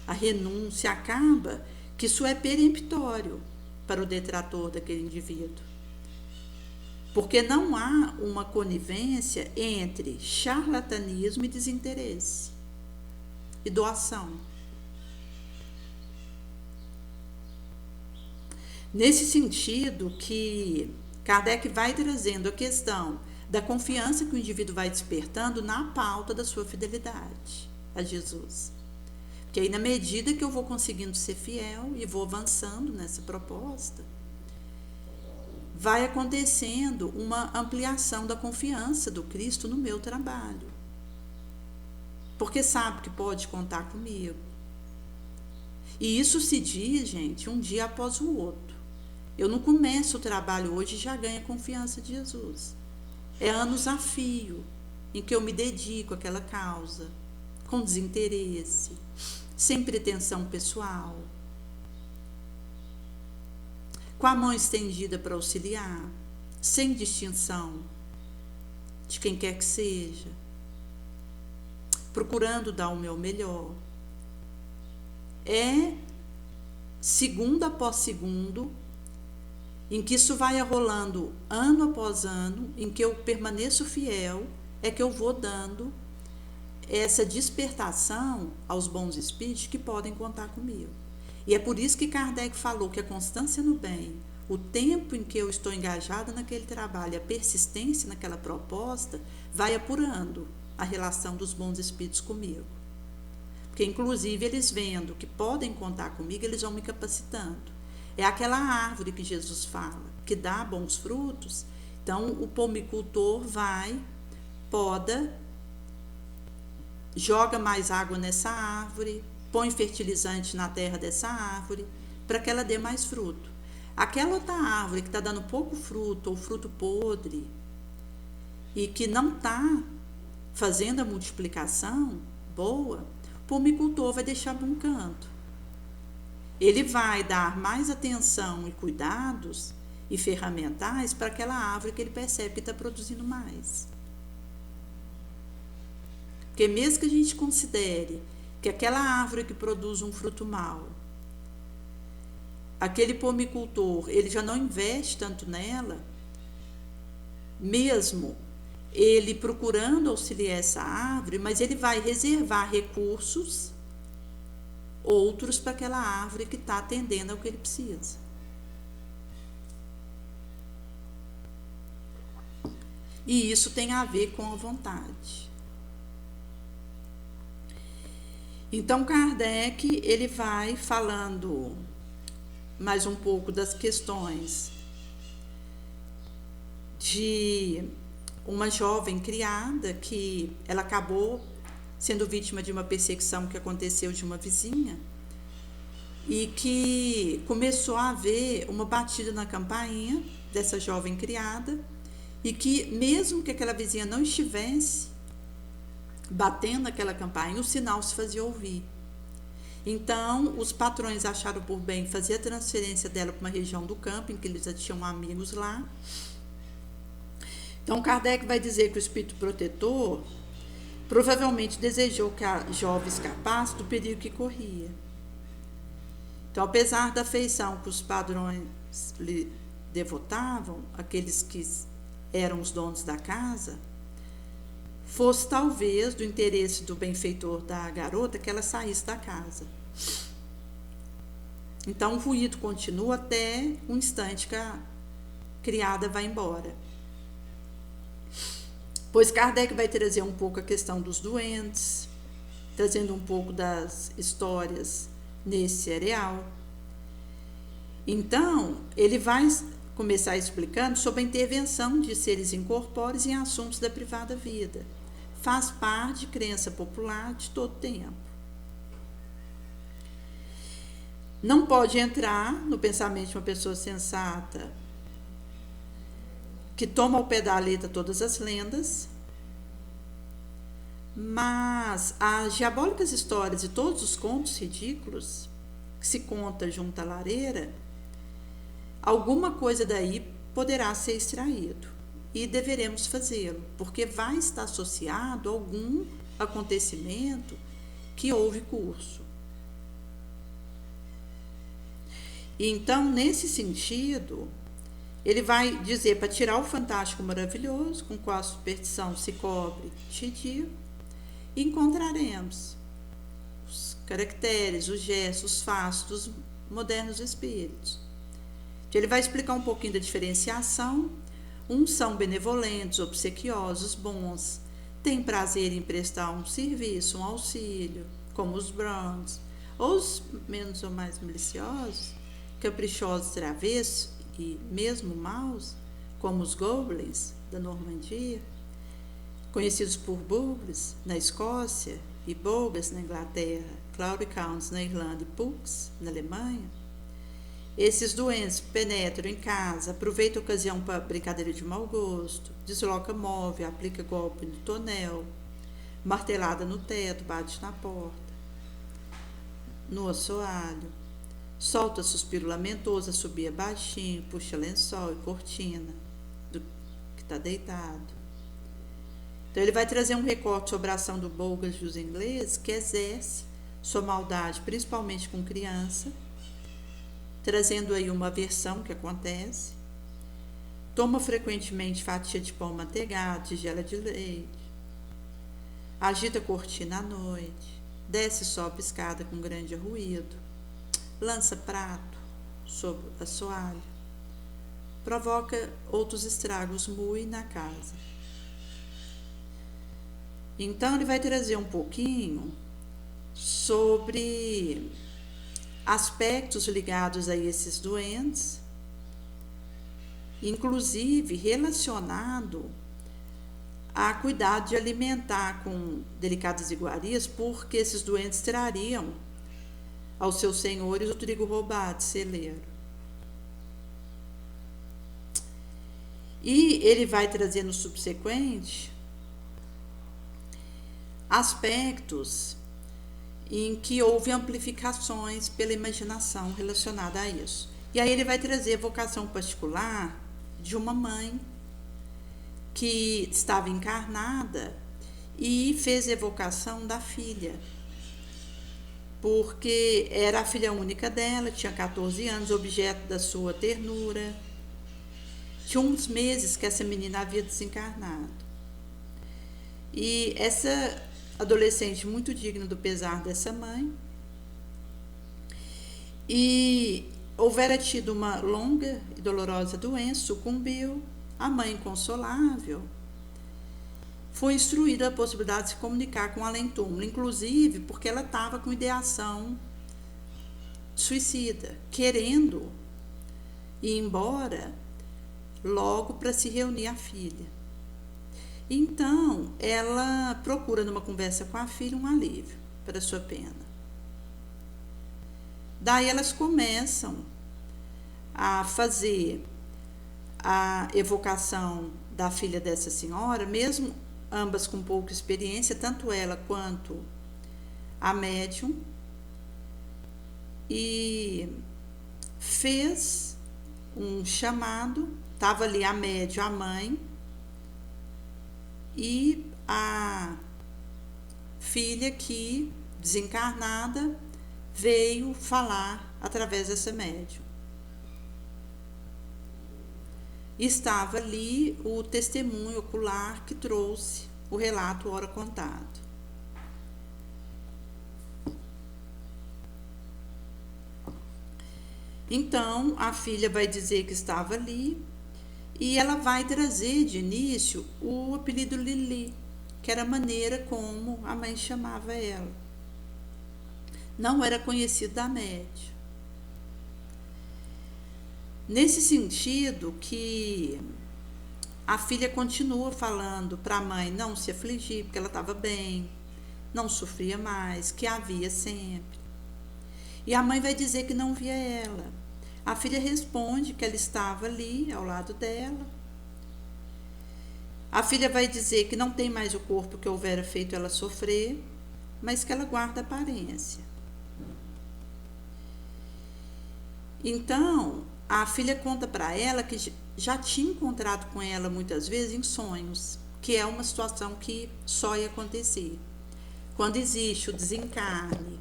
a renúncia, acaba que isso é peremptório para o detrator daquele indivíduo. Porque não há uma conivência entre charlatanismo e desinteresse e doação. Nesse sentido que Kardec vai trazendo a questão da confiança que o indivíduo vai despertando na pauta da sua fidelidade a Jesus. Porque aí, na medida que eu vou conseguindo ser fiel e vou avançando nessa proposta, vai acontecendo uma ampliação da confiança do Cristo no meu trabalho. Porque sabe que pode contar comigo. E isso se diz, gente, um dia após o outro. Eu não começo o trabalho hoje e já ganho a confiança de Jesus. É anos a fio em que eu me dedico àquela causa, com desinteresse, sem pretensão pessoal, com a mão estendida para auxiliar, sem distinção de quem quer que seja, procurando dar o meu melhor. É segundo após segundo, em que isso vai rolando ano após ano, em que eu permaneço fiel, é que eu vou dando essa despertação aos bons espíritos que podem contar comigo. E é por isso que Kardec falou que a constância no bem, o tempo em que eu estou engajada naquele trabalho, a persistência naquela proposta, vai apurando a relação dos bons espíritos comigo. Porque, inclusive, eles vendo que podem contar comigo, eles vão me capacitando. É aquela árvore que Jesus fala, que dá bons frutos. Então, o pomicultor vai, poda, joga mais água nessa árvore, põe fertilizante na terra dessa árvore, para que ela dê mais fruto. Aquela outra árvore que está dando pouco fruto ou fruto podre e que não está fazendo a multiplicação boa, o pomicultor vai deixar para um canto. Ele vai dar mais atenção e cuidados e ferramentais para aquela árvore que ele percebe que está produzindo mais. Porque mesmo que a gente considere que aquela árvore que produz um fruto mau, aquele pomicultor, ele já não investe tanto nela, mesmo ele procurando auxiliar essa árvore, mas ele vai reservar recursos outros para aquela árvore que está atendendo ao que ele precisa. E isso tem a ver com a vontade. Então, Kardec, ele vai falando mais um pouco das questões de uma jovem criada que ela acabou sendo vítima de uma perseguição que aconteceu de uma vizinha e que começou a haver uma batida na campainha dessa jovem criada e que mesmo que aquela vizinha não estivesse batendo naquela campainha, o sinal se fazia ouvir. Então, os patrões acharam por bem fazer a transferência dela para uma região do campo, em que eles já tinham amigos lá. Então, Kardec vai dizer que o espírito protetor provavelmente desejou que a jovem escapasse do perigo que corria. Então, apesar da afeição que os padrões lhe devotavam, aqueles que eram os donos da casa, fosse talvez do interesse do benfeitor da garota que ela saísse da casa. Então o ruído continua até o instante que a criada vai embora. Pois Kardec vai trazer um pouco a questão dos doentes, trazendo um pouco das histórias nesse cereal. Então ele vai começar explicando sobre a intervenção de seres incorpóreos em assuntos da privada vida. Faz parte de crença popular de todo tempo. Não pode entrar no pensamento de uma pessoa sensata que toma ao pé da letra todas as lendas, mas as diabólicas histórias e todos os contos ridículos que se conta junto à lareira, alguma coisa daí poderá ser extraído. E deveremos fazê-lo, porque vai estar associado a algum acontecimento que houve curso. E então, nesse sentido, ele vai dizer para tirar o fantástico maravilhoso, com qual a superstição se cobre de dia, e encontraremos os caracteres, os gestos, os fatos dos modernos espíritos. Então, ele vai explicar um pouquinho da diferenciação. Uns são benevolentes, obsequiosos, bons, têm prazer em prestar um serviço, um auxílio, como os bronzes, ou os menos ou mais maliciosos, caprichosos, travessos e mesmo maus, como os goblins da Normandia, conhecidos por Burgles na Escócia e Bogas na Inglaterra, Claudicounts na Irlanda e Pucks na Alemanha. Esses doentes penetram em casa, aproveitam a ocasião para brincadeira de mau gosto, desloca móvel, aplica golpe no tonel, martelada no teto, bate na porta, no assoalho, solta suspiro lamentoso, assobia baixinho, puxa lençol e cortina do que está deitado. Então ele vai trazer um recorte sobre a ação do Bogas e os ingleses, que exerce sua maldade principalmente com criança, trazendo aí uma versão que acontece. Toma frequentemente fatia de pão manteigado, tigela de leite, agita a cortina à noite, desce e sobe escada com grande ruído, lança prato sobre o assoalho, provoca outros estragos muito na casa. Então ele vai trazer um pouquinho sobre aspectos ligados a esses doentes, inclusive relacionado a cuidado de alimentar com delicadas iguarias, porque esses doentes trariam aos seus senhores o trigo roubado, celeiro. E ele vai trazer no subsequente aspectos em que houve amplificações pela imaginação relacionada a isso. E aí ele vai trazer a vocação particular de uma mãe que estava encarnada e fez evocação da filha, porque era a filha única dela, tinha 14 anos, objeto da sua ternura. Tinha uns meses que essa menina havia desencarnado. E essa adolescente muito digna do pesar dessa mãe, e houvera tido uma longa e dolorosa doença, sucumbiu. A mãe, inconsolável, foi instruída a possibilidade de se comunicar com o além-túmulo, inclusive porque ela estava com ideação suicida, querendo ir embora logo para se reunir à filha. Então, ela procura numa conversa com a filha um alívio para a sua pena. Daí elas começam a fazer a evocação da filha dessa senhora, mesmo ambas com pouca experiência, tanto ela quanto a médium, e fez um chamado. Estava ali a médium, a mãe, e a filha que, desencarnada, veio falar através dessa médium. Estava ali o testemunho ocular que trouxe o relato ora contado. Então, a filha vai dizer que estava ali, e ela vai trazer de início o apelido Lili, que era a maneira como a mãe chamava ela. Não era conhecido da médium. Nesse sentido que a filha continua falando para a mãe não se afligir, porque ela estava bem, não sofria mais, que a via sempre. E a mãe vai dizer que não via ela. A filha responde que ela estava ali, ao lado dela. A filha vai dizer que não tem mais o corpo que houvera feito ela sofrer, mas que ela guarda a aparência. Então, a filha conta para ela que já tinha encontrado com ela muitas vezes em sonhos, que é uma situação que só ia acontecer. Quando existe o desencarne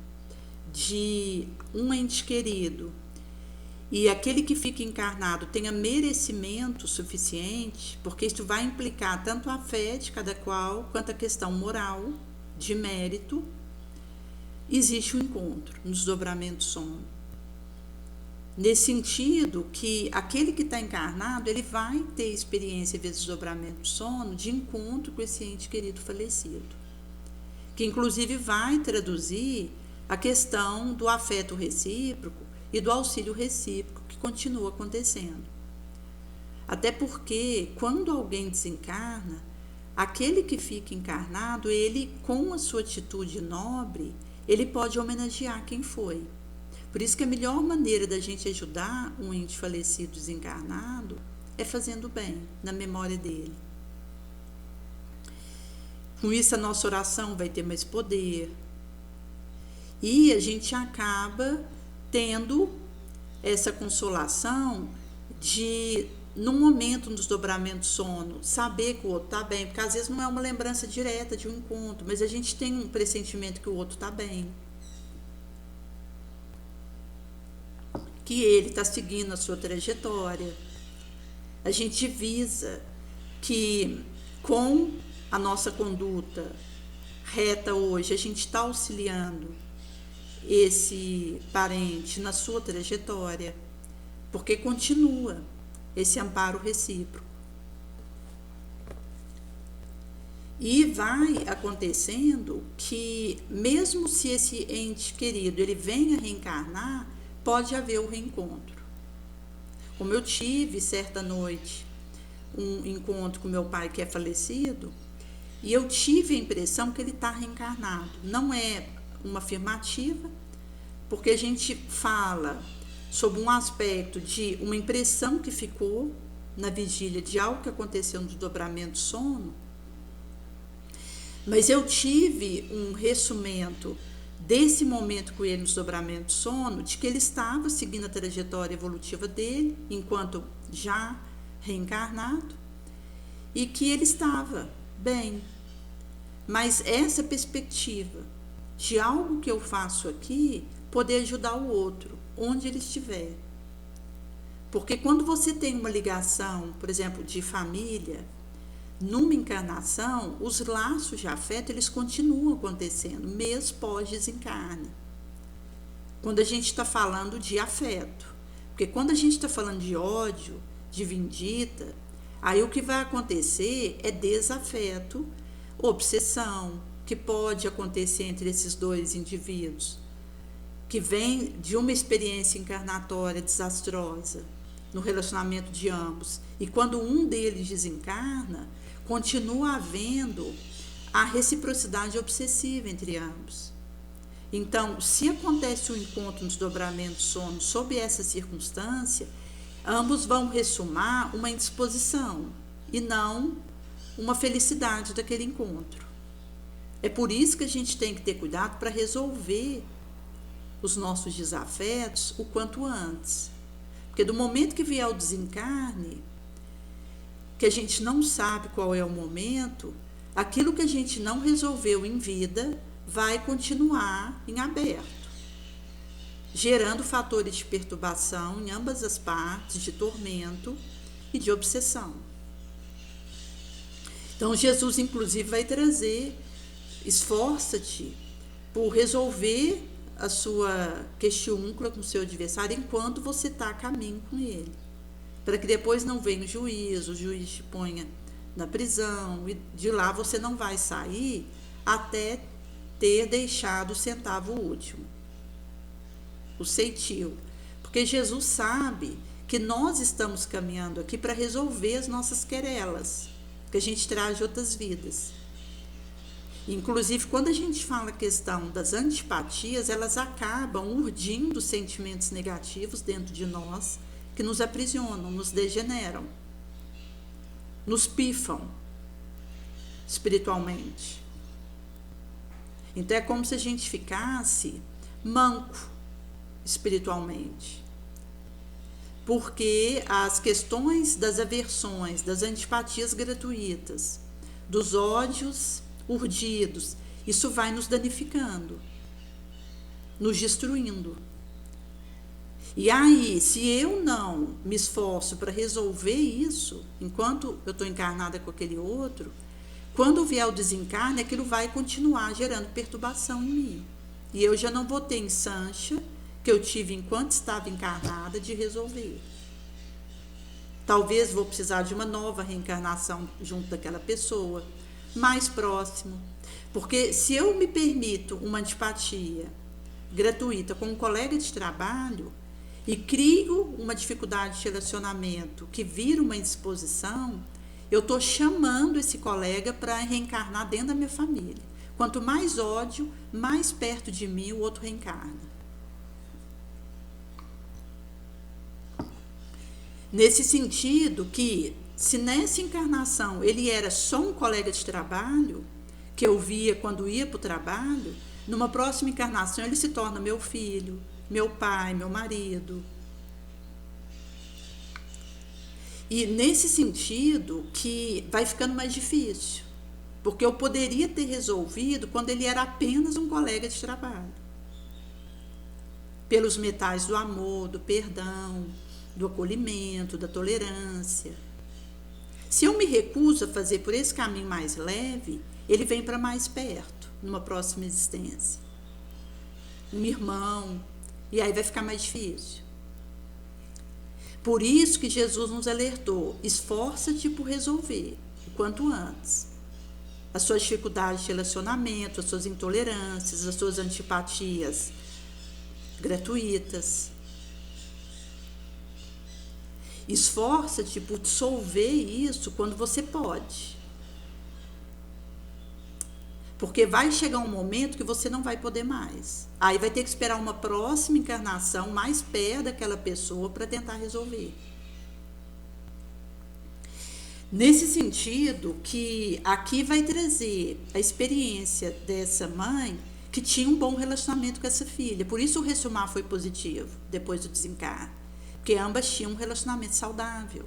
de um ente querido e aquele que fica encarnado tenha merecimento suficiente, porque isso vai implicar tanto a fé de cada qual, quanto a questão moral, de mérito, existe um encontro no desdobramento do sono. Nesse sentido que aquele que está encarnado, ele vai ter experiência vezes desdobramento do sono de encontro com esse ente querido falecido, que inclusive vai traduzir a questão do afeto recíproco e do auxílio recíproco que continua acontecendo. Até porque, quando alguém desencarna, aquele que fica encarnado, ele, com a sua atitude nobre, ele pode homenagear quem foi. Por isso que a melhor maneira da gente ajudar um ente falecido desencarnado é fazendo bem na memória dele. Com isso, a nossa oração vai ter mais poder. E a gente acaba tendo essa consolação de, num momento, no desdobramento do sono, saber que o outro está bem, porque às vezes não é uma lembrança direta de um encontro, mas a gente tem um pressentimento que o outro está bem, que ele está seguindo a sua trajetória. A gente visa que, com a nossa conduta reta hoje, a gente está auxiliando esse parente na sua trajetória, porque continua esse amparo recíproco. E vai acontecendo que, mesmo se esse ente querido ele venha reencarnar, pode haver o reencontro. Como eu tive certa noite um encontro com meu pai que é falecido, e eu tive a impressão que ele está reencarnado. Não é uma afirmativa, porque a gente fala sobre um aspecto de uma impressão que ficou na vigília de algo que aconteceu no desdobramento do sono, mas eu tive um ressumento desse momento com ele no desdobramento do sono, de que ele estava seguindo a trajetória evolutiva dele, enquanto já reencarnado, e que ele estava bem. Mas essa perspectiva de algo que eu faço aqui poder ajudar o outro, onde ele estiver. Porque quando você tem uma ligação, por exemplo, de família, numa encarnação, os laços de afeto, eles continuam acontecendo, mesmo pós-desencarne. Quando a gente está falando de afeto. Porque quando a gente está falando de ódio, de vindita, aí o que vai acontecer é desafeto, obsessão, que pode acontecer entre esses dois indivíduos, que vem de uma experiência encarnatória desastrosa no relacionamento de ambos. E quando um deles desencarna, continua havendo a reciprocidade obsessiva entre ambos. Então, se acontece um encontro no desdobramento do sono sob essa circunstância, ambos vão ressumar uma indisposição e não uma felicidade daquele encontro. É por isso que a gente tem que ter cuidado para resolver os nossos desafetos o quanto antes. Porque do momento que vier o desencarne, que a gente não sabe qual é o momento, aquilo que a gente não resolveu em vida vai continuar em aberto, gerando fatores de perturbação em ambas as partes, de tormento e de obsessão. Então Jesus inclusive vai trazer: esforça-te por resolver a sua questiúncula com o seu adversário enquanto você está a caminho com ele, para que depois não venha o juiz te ponha na prisão, e de lá você não vai sair até ter deixado o centavo último, o ceitil. Porque Jesus sabe que nós estamos caminhando aqui para resolver as nossas querelas, que a gente traz de outras vidas. Inclusive, quando a gente fala a questão das antipatias, elas acabam urdindo sentimentos negativos dentro de nós, que nos aprisionam, nos degeneram, nos pifam espiritualmente. Então é como se a gente ficasse manco espiritualmente. Porque as questões das aversões, das antipatias gratuitas, dos ódios urdidos, isso vai nos danificando, nos destruindo. E aí, se eu não me esforço para resolver isso, enquanto eu estou encarnada com aquele outro, quando vier o desencarne, aquilo vai continuar gerando perturbação em mim. E eu já não vou ter ensancha que eu tive enquanto estava encarnada de resolver. Talvez vou precisar de uma nova reencarnação junto daquela pessoa, mais próximo. Porque se eu me permito uma antipatia gratuita com um colega de trabalho e crio uma dificuldade de relacionamento que vira uma indisposição, eu estou chamando esse colega para reencarnar dentro da minha família. Quanto mais ódio, mais perto de mim o outro reencarna. Nesse sentido que, se nessa encarnação ele era só um colega de trabalho, que eu via quando ia para o trabalho, numa próxima encarnação ele se torna meu filho, meu pai, meu marido. E nesse sentido que vai ficando mais difícil, porque eu poderia ter resolvido quando ele era apenas um colega de trabalho. Pelos metais do amor, do perdão, do acolhimento, da tolerância. Se eu me recuso a fazer por esse caminho mais leve, ele vem para mais perto, numa próxima existência. Um irmão, e aí vai ficar mais difícil. Por isso que Jesus nos alertou: esforça-te por resolver, o quanto antes, as suas dificuldades de relacionamento, as suas intolerâncias, as suas antipatias gratuitas. Esforça-te por dissolver isso quando você pode. Porque vai chegar um momento que você não vai poder mais. Aí vai ter que esperar uma próxima encarnação mais perto daquela pessoa para tentar resolver. Nesse sentido, que aqui vai trazer a experiência dessa mãe que tinha um bom relacionamento com essa filha. Por isso o ressumar foi positivo depois do desencarne. Porque ambas tinham um relacionamento saudável.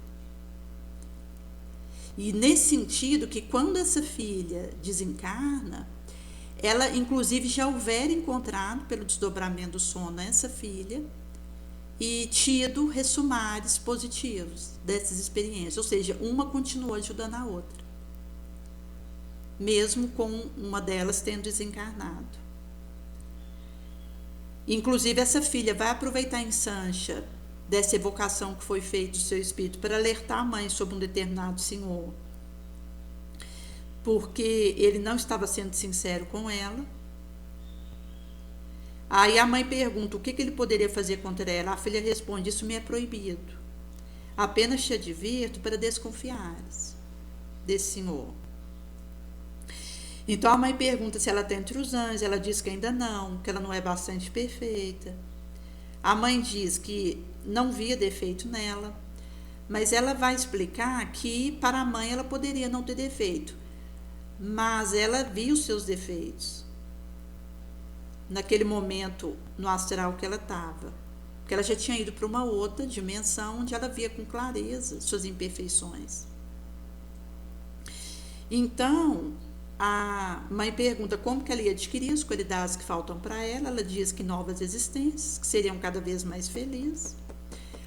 E nesse sentido que quando essa filha desencarna, ela inclusive já houver encontrado pelo desdobramento do sono essa filha e tido ressumares positivos dessas experiências, ou seja, uma continua ajudando a outra, mesmo com uma delas tendo desencarnado. Inclusive essa filha vai aproveitar em Sancha dessa evocação que foi feita do seu espírito para alertar a mãe sobre um determinado senhor, porque ele não estava sendo sincero com ela. Aí a mãe pergunta o que ele poderia fazer contra ela. A filha responde: isso me é proibido. Apenas te advirto para desconfiares desse senhor. Então a mãe pergunta se ela está entre os anjos. Ela diz que ainda não, que ela não é bastante perfeita. A mãe diz que não via defeito nela, mas ela vai explicar que para a mãe ela poderia não ter defeito, mas ela viu os seus defeitos naquele momento no astral que ela estava, porque ela já tinha ido para uma outra dimensão onde ela via com clareza suas imperfeições. Então a mãe pergunta como que ela ia adquirir as qualidades que faltam para ela. Ela diz que novas existências, que seriam cada vez mais felizes.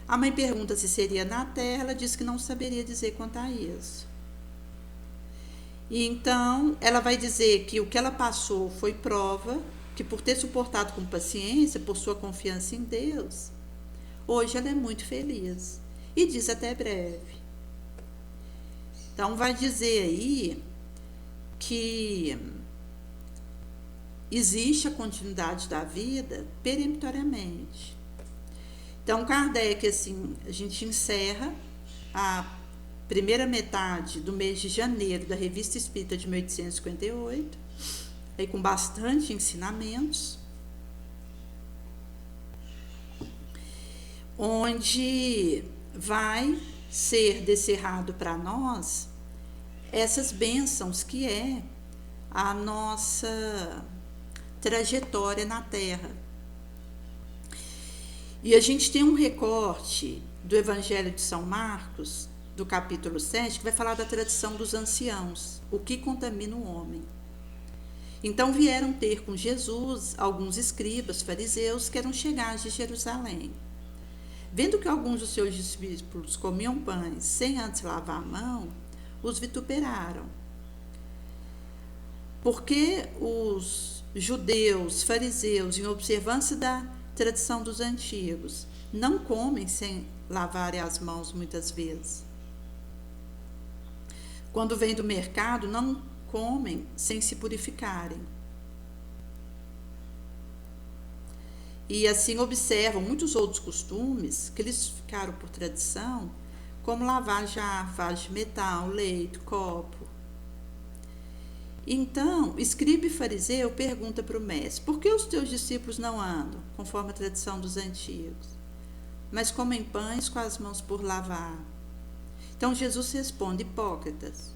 A mãe pergunta se seria na Terra. Ela diz que não saberia dizer quanto a isso. E então ela vai dizer que o que ela passou foi prova que, por ter suportado com paciência, por sua confiança em Deus, hoje ela é muito feliz. E diz até breve. Então vai dizer aí que existe a continuidade da vida peremptoriamente. Então Kardec, assim, a gente encerra a primeira metade do mês de janeiro da Revista Espírita de 1858, aí com bastante ensinamentos, onde vai ser descerrado para nós essas bênçãos que é a nossa trajetória na Terra. E a gente tem um recorte do Evangelho de São Marcos, do capítulo 7, que vai falar da tradição dos anciãos, o que contamina o homem. Então vieram ter com Jesus alguns escribas, fariseus, que eram chegados de Jerusalém. Vendo que alguns dos seus discípulos comiam pães sem antes lavar a mão, os vituperaram. Porque os judeus, fariseus, em observância da tradição dos antigos, não comem sem lavarem as mãos muitas vezes. Quando vêm do mercado, não comem sem se purificarem. E assim observam muitos outros costumes que eles ficaram por tradição, como lavar jarro, vaso de metal, leito, copo. Então, escriba e fariseu pergunta para o mestre: por que os teus discípulos não andam, conforme a tradição dos antigos, mas comem pães com as mãos por lavar? Então Jesus responde: hipócritas,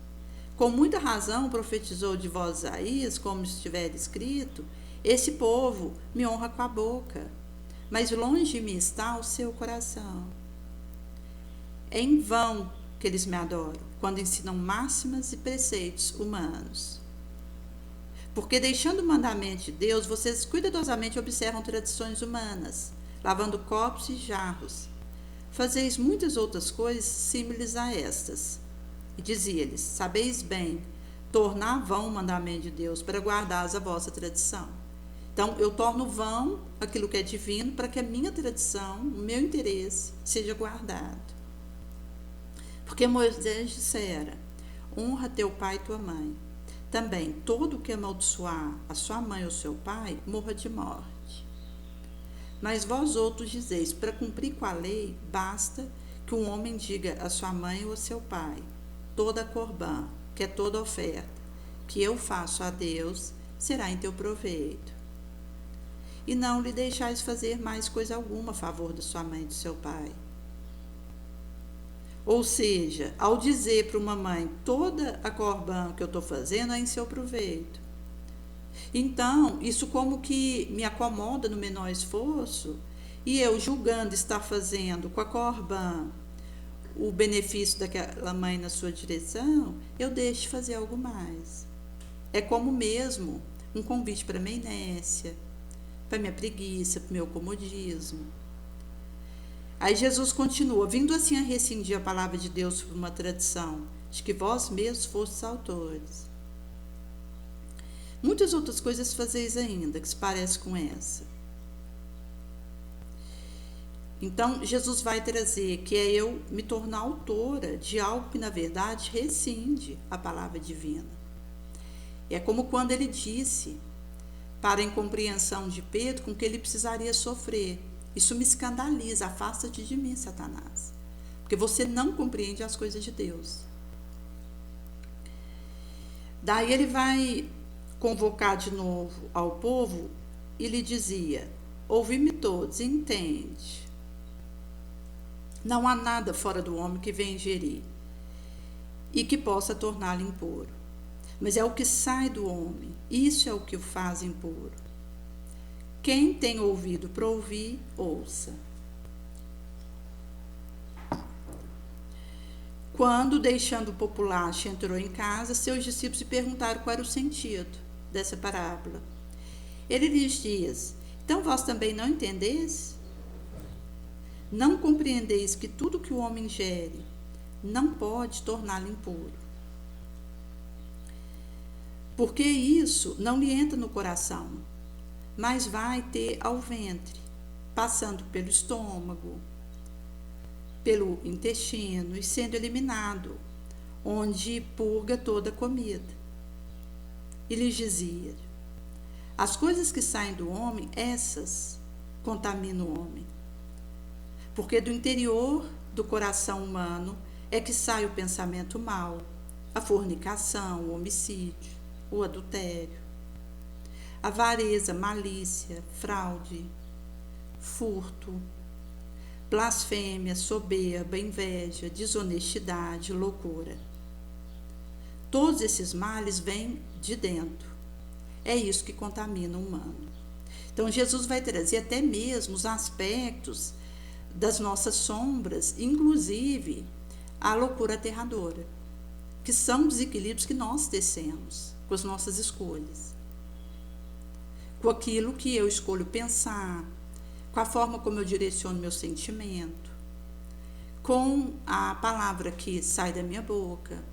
com muita razão profetizou de vós Isaías, como estiver escrito: esse povo me honra com a boca, mas longe de mim está o seu coração. É em vão que eles me adoram, quando ensinam máximas e preceitos humanos. Porque, deixando o mandamento de Deus, vocês cuidadosamente observam tradições humanas, lavando copos e jarros. Fazeis muitas outras coisas símiles a estas. E dizia-lhes: sabeis bem tornar vão o mandamento de Deus para guardares a vossa tradição. Então, eu torno vão aquilo que é divino para que a minha tradição, o meu interesse, seja guardado. Porque Moisés dissera: honra teu pai e tua mãe. Também, todo o que amaldiçoar a sua mãe ou seu pai, morra de morte. Mas vós outros dizeis: para cumprir com a lei, basta que um homem diga a sua mãe ou a seu pai: toda corbã, que é toda oferta, que eu faço a Deus, será em teu proveito. E não lhe deixais fazer mais coisa alguma a favor de sua mãe e de seu pai. Ou seja, ao dizer para uma mãe, toda a corbã que eu estou fazendo é em seu proveito. Então, isso como que me acomoda no menor esforço, e eu julgando estar fazendo com a corbã o benefício daquela mãe na sua direção, eu deixo de fazer algo mais. É como mesmo um convite para minha inércia, para minha preguiça, para o meu comodismo. Aí Jesus continua, vindo assim a rescindir a palavra de Deus por uma tradição, de que vós mesmos fostes autores. Muitas outras coisas fazeis ainda, que se parece com essa. Então, Jesus vai trazer que é eu me tornar autora de algo que, na verdade, rescinde a palavra divina. É como quando ele disse, para a incompreensão de Pedro, com que ele precisaria sofrer. Isso me escandaliza, afasta-te de mim, Satanás. Porque você não compreende as coisas de Deus. Daí ele vai convocar de novo ao povo e lhe dizia, ouvi-me todos, entende. Não há nada fora do homem que venha ingerir e que possa torná-lo impuro. Mas é o que sai do homem, isso é o que o faz impuro. Quem tem ouvido para ouvir, ouça. Quando, deixando o populacho, entrou em casa, seus discípulos lhe perguntaram qual era o sentido dessa parábola. Ele lhes diz, então vós também não entendeis? Não compreendeis que tudo que o homem ingere não pode torná-lo impuro. Porque isso não lhe entra no coração, mas vai ter ao ventre, passando pelo estômago, pelo intestino e sendo eliminado, onde purga toda a comida. E lhes dizia, as coisas que saem do homem, essas contaminam o homem. Porque do interior do coração humano é que sai o pensamento mau, a fornicação, o homicídio, o adultério, avareza, malícia, fraude, furto, blasfêmia, soberba, inveja, desonestidade, loucura. Todos esses males vêm de dentro. É isso que contamina o humano. Então Jesus vai trazer até mesmo os aspectos das nossas sombras, inclusive a loucura aterradora, que são desequilíbrios que nós tecemos com as nossas escolhas, com aquilo que eu escolho pensar, com a forma como eu direciono meu sentimento, com a palavra que sai da minha boca,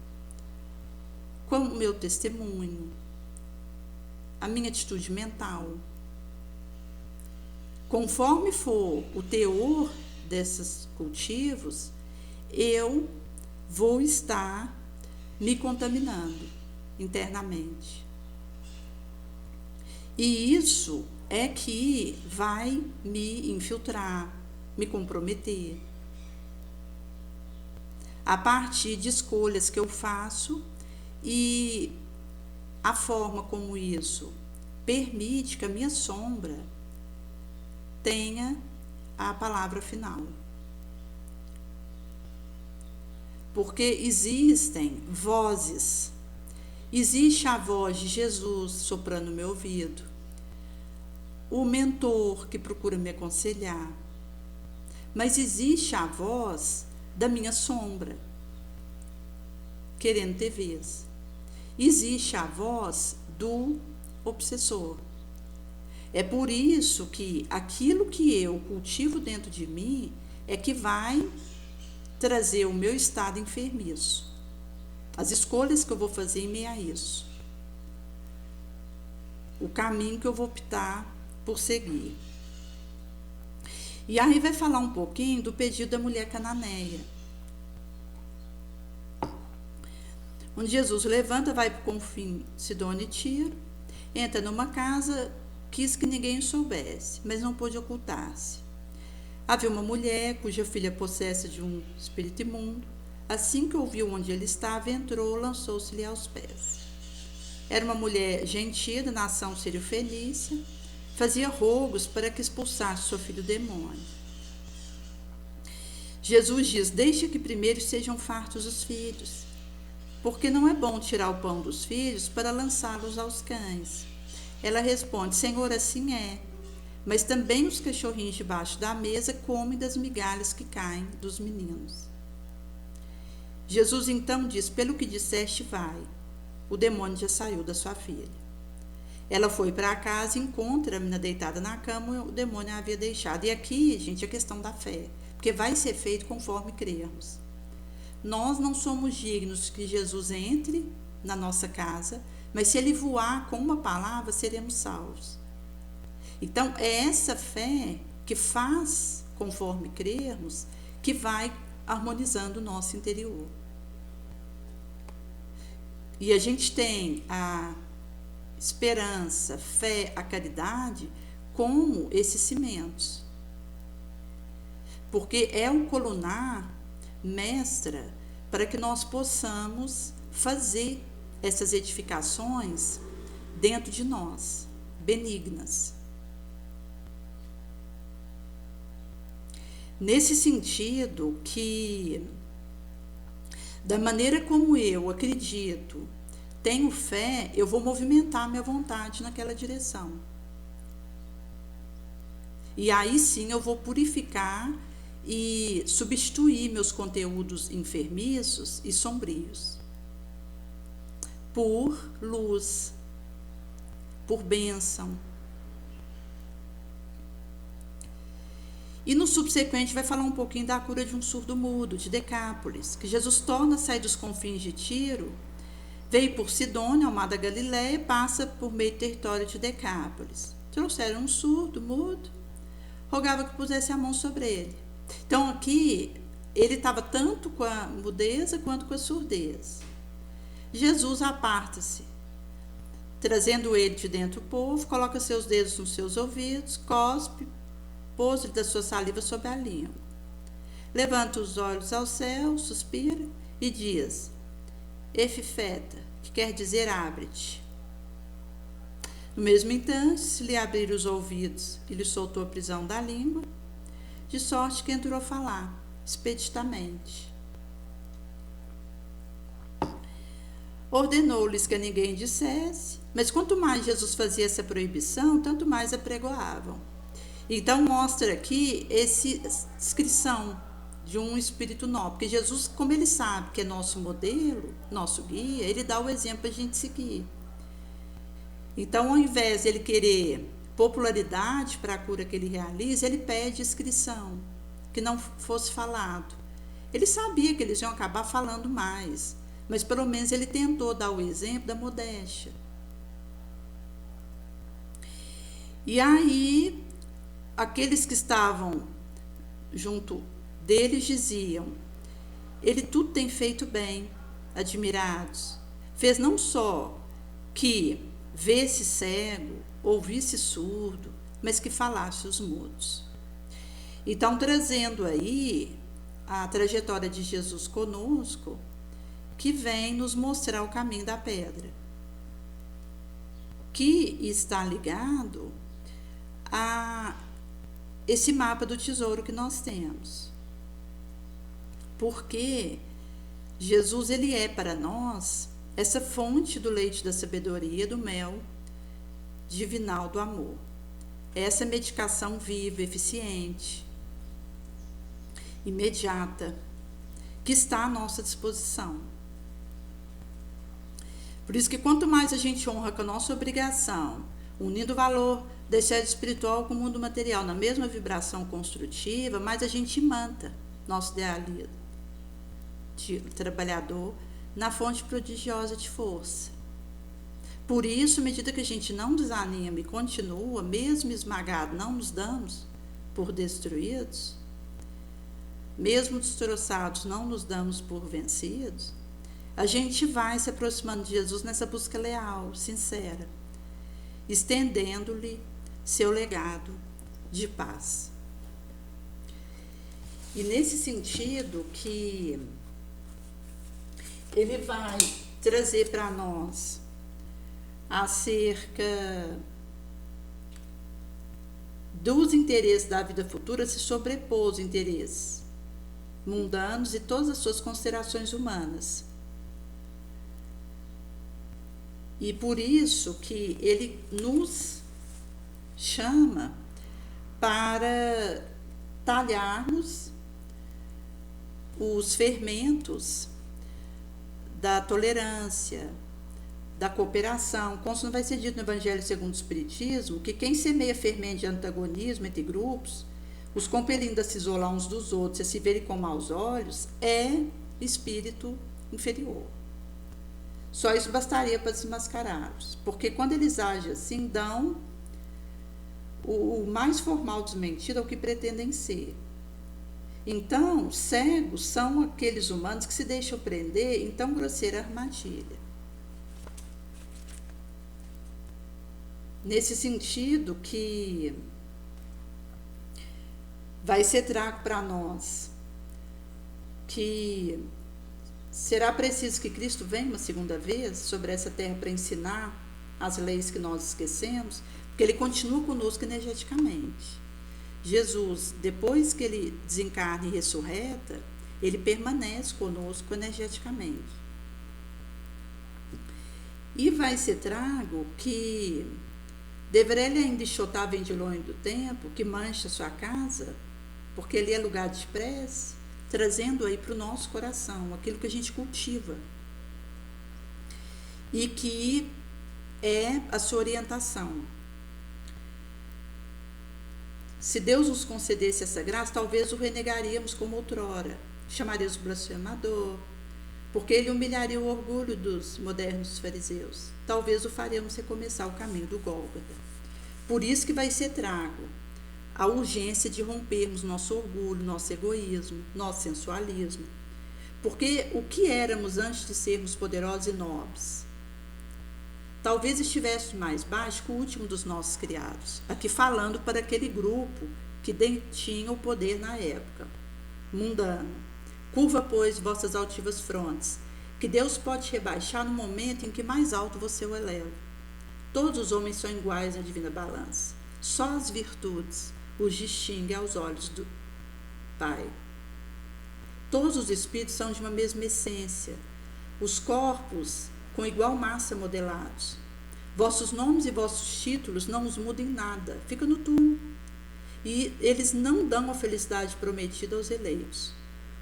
com o meu testemunho, a minha atitude mental. Conforme for o teor desses cultivos, eu vou estar me contaminando internamente. E isso é que vai me infiltrar, me comprometer. A partir de escolhas que eu faço e a forma como isso permite que a minha sombra tenha a palavra final. Porque existem vozes. Existe a voz de Jesus soprando no meu ouvido, o mentor que procura me aconselhar, mas existe a voz da minha sombra, querendo ter vez. Existe a voz do obsessor. É por isso que aquilo que eu cultivo dentro de mim é que vai trazer o meu estado enfermiço. As escolhas que eu vou fazer em meio a isso. O caminho que eu vou optar por seguir. E aí vai falar um pouquinho do pedido da mulher cananeia. Onde Jesus levanta, vai para o confim Sidônia e Tiro, entra numa casa, quis que ninguém soubesse, mas não pôde ocultar-se. Havia uma mulher cuja filha possessa de um espírito imundo. Assim que ouviu onde ele estava, entrou, lançou-se-lhe aos pés. Era uma mulher gentia da nação sírio-fenícia, fazia rogos para que expulsasse seu filho demônio. Jesus diz: deixa que primeiro sejam fartos os filhos, porque não é bom tirar o pão dos filhos para lançá-los aos cães. Ela responde: Senhor, assim é, mas também os cachorrinhos debaixo da mesa comem das migalhas que caem dos meninos. Jesus então diz: pelo que disseste, vai. O demônio já saiu da sua filha. Ela foi para casa e encontra a menina deitada na cama, o demônio a havia deixado. E aqui, gente, a questão da fé, porque vai ser feito conforme crermos. Nós não somos dignos que Jesus entre na nossa casa, mas se ele voar com uma palavra, seremos salvos. Então, é essa fé que faz conforme crermos, que vai harmonizando o nosso interior. E a gente tem a esperança, fé, a caridade como esses cimentos. Porque é o colunar mestra para que nós possamos fazer essas edificações dentro de nós, benignas. Nesse sentido que, da maneira como eu acredito, tenho fé, eu vou movimentar minha vontade naquela direção. E aí sim eu vou purificar e substituir meus conteúdos enfermiços e sombrios por luz, por bênção. E no subsequente vai falar um pouquinho da cura de um surdo-mudo, de Decápolis, que Jesus torna a sair dos confins de Tiro, veio por Sidônia, ao mar da Galileia, e passa por meio do território de Decápolis. Trouxeram um surdo-mudo, rogava que pusesse a mão sobre ele. Então aqui, ele estava tanto com a mudeza quanto com a surdez. Jesus aparta-se, trazendo ele de dentro do povo, coloca seus dedos nos seus ouvidos, cospe, pôs-lhe da sua saliva sobre a língua. Levanta os olhos ao céu, suspira e diz: Efifeta, que quer dizer abre-te. No mesmo instante, se lhe abriram os ouvidos e lhe soltou a prisão da língua, de sorte que entrou a falar expeditamente. Ordenou-lhes que a ninguém dissesse, mas quanto mais Jesus fazia essa proibição, tanto mais apregoavam. Então mostra aqui essa descrição de um espírito nobre, porque Jesus, como ele sabe que é nosso modelo, nosso guia, ele dá o exemplo para a gente seguir. Então, ao invés de ele querer popularidade para a cura que ele realiza, ele pede inscrição, que não fosse falado. Ele sabia que eles iam acabar falando mais, mas pelo menos ele tentou dar o exemplo da modéstia. E aí, aqueles que estavam junto deles diziam: ele tudo tem feito bem, admirados. Fez não só que vesse cego, ouvisse surdo, mas que falasse os mudos. Então, trazendo aí a trajetória de Jesus conosco, que vem nos mostrar o caminho da pedra, que está ligado a esse mapa do tesouro que nós temos. Porque Jesus, ele é para nós essa fonte do leite da sabedoria, do mel divinal do amor. Essa medicação viva, eficiente, imediata, que está à nossa disposição. Por isso que quanto mais a gente honra com a nossa obrigação, unindo o valor da esfera espiritual com o mundo material na mesma vibração construtiva, mais a gente imanta nosso idealismo de trabalhador na fonte prodigiosa de força. Por isso, à medida que a gente não desanima e continua, mesmo esmagado, não nos damos por destruídos, mesmo destroçados, não nos damos por vencidos, a gente vai se aproximando de Jesus nessa busca leal, sincera, estendendo-lhe seu legado de paz. E nesse sentido que ele vai trazer para nós acerca dos interesses da vida futura se sobrepôs aos interesses mundanos e todas as suas considerações humanas. E por isso que ele nos chama para talharmos os fermentos da tolerância, da cooperação. Como vai ser dito no Evangelho segundo o Espiritismo, que quem semeia fermento de antagonismo entre grupos, os compelindo a se isolar uns dos outros e a se verem com maus olhos, é espírito inferior. Só isso bastaria para desmascará-los, porque quando eles agem assim, dão o mais formal desmentido ao que pretendem ser. Então, cegos são aqueles humanos que se deixam prender em tão grosseira armadilha. Nesse sentido que vai ser trago para nós que será preciso que Cristo venha uma segunda vez sobre essa terra para ensinar as leis que nós esquecemos, porque ele continua conosco energeticamente. Jesus, depois que ele desencarna e ressurreta, ele permanece conosco energeticamente. E vai ser trago que deverá ele ainda enxotar vendilhões do tempo, que mancha sua casa, porque ele é lugar de prece, trazendo aí para o nosso coração aquilo que a gente cultiva e que é a sua orientação. Se Deus nos concedesse essa graça, talvez o renegaríamos como outrora, chamaríamos blasfemador, porque ele humilharia o orgulho dos modernos fariseus. Talvez o faremos recomeçar o caminho do Gólgota. Por isso que vai ser trago a urgência de rompermos nosso orgulho, nosso egoísmo, nosso sensualismo. Porque o que éramos antes de sermos poderosos e nobres? Talvez estivesse mais baixo que o último dos nossos criados, aqui falando para aquele grupo que detinha o poder na época, mundano. Curva, pois, vossas altivas frontes, que Deus pode rebaixar no momento em que mais alto você o eleva. Todos os homens são iguais na divina balança. Só as virtudes os distinguem aos olhos do Pai. Todos os espíritos são de uma mesma essência. Os corpos com igual massa modelados. Vossos nomes e vossos títulos não os mudam em nada, fica no túmulo. E eles não dão a felicidade prometida aos eleitos.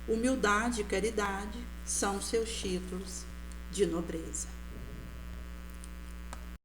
Humildade e caridade são seus títulos de nobreza.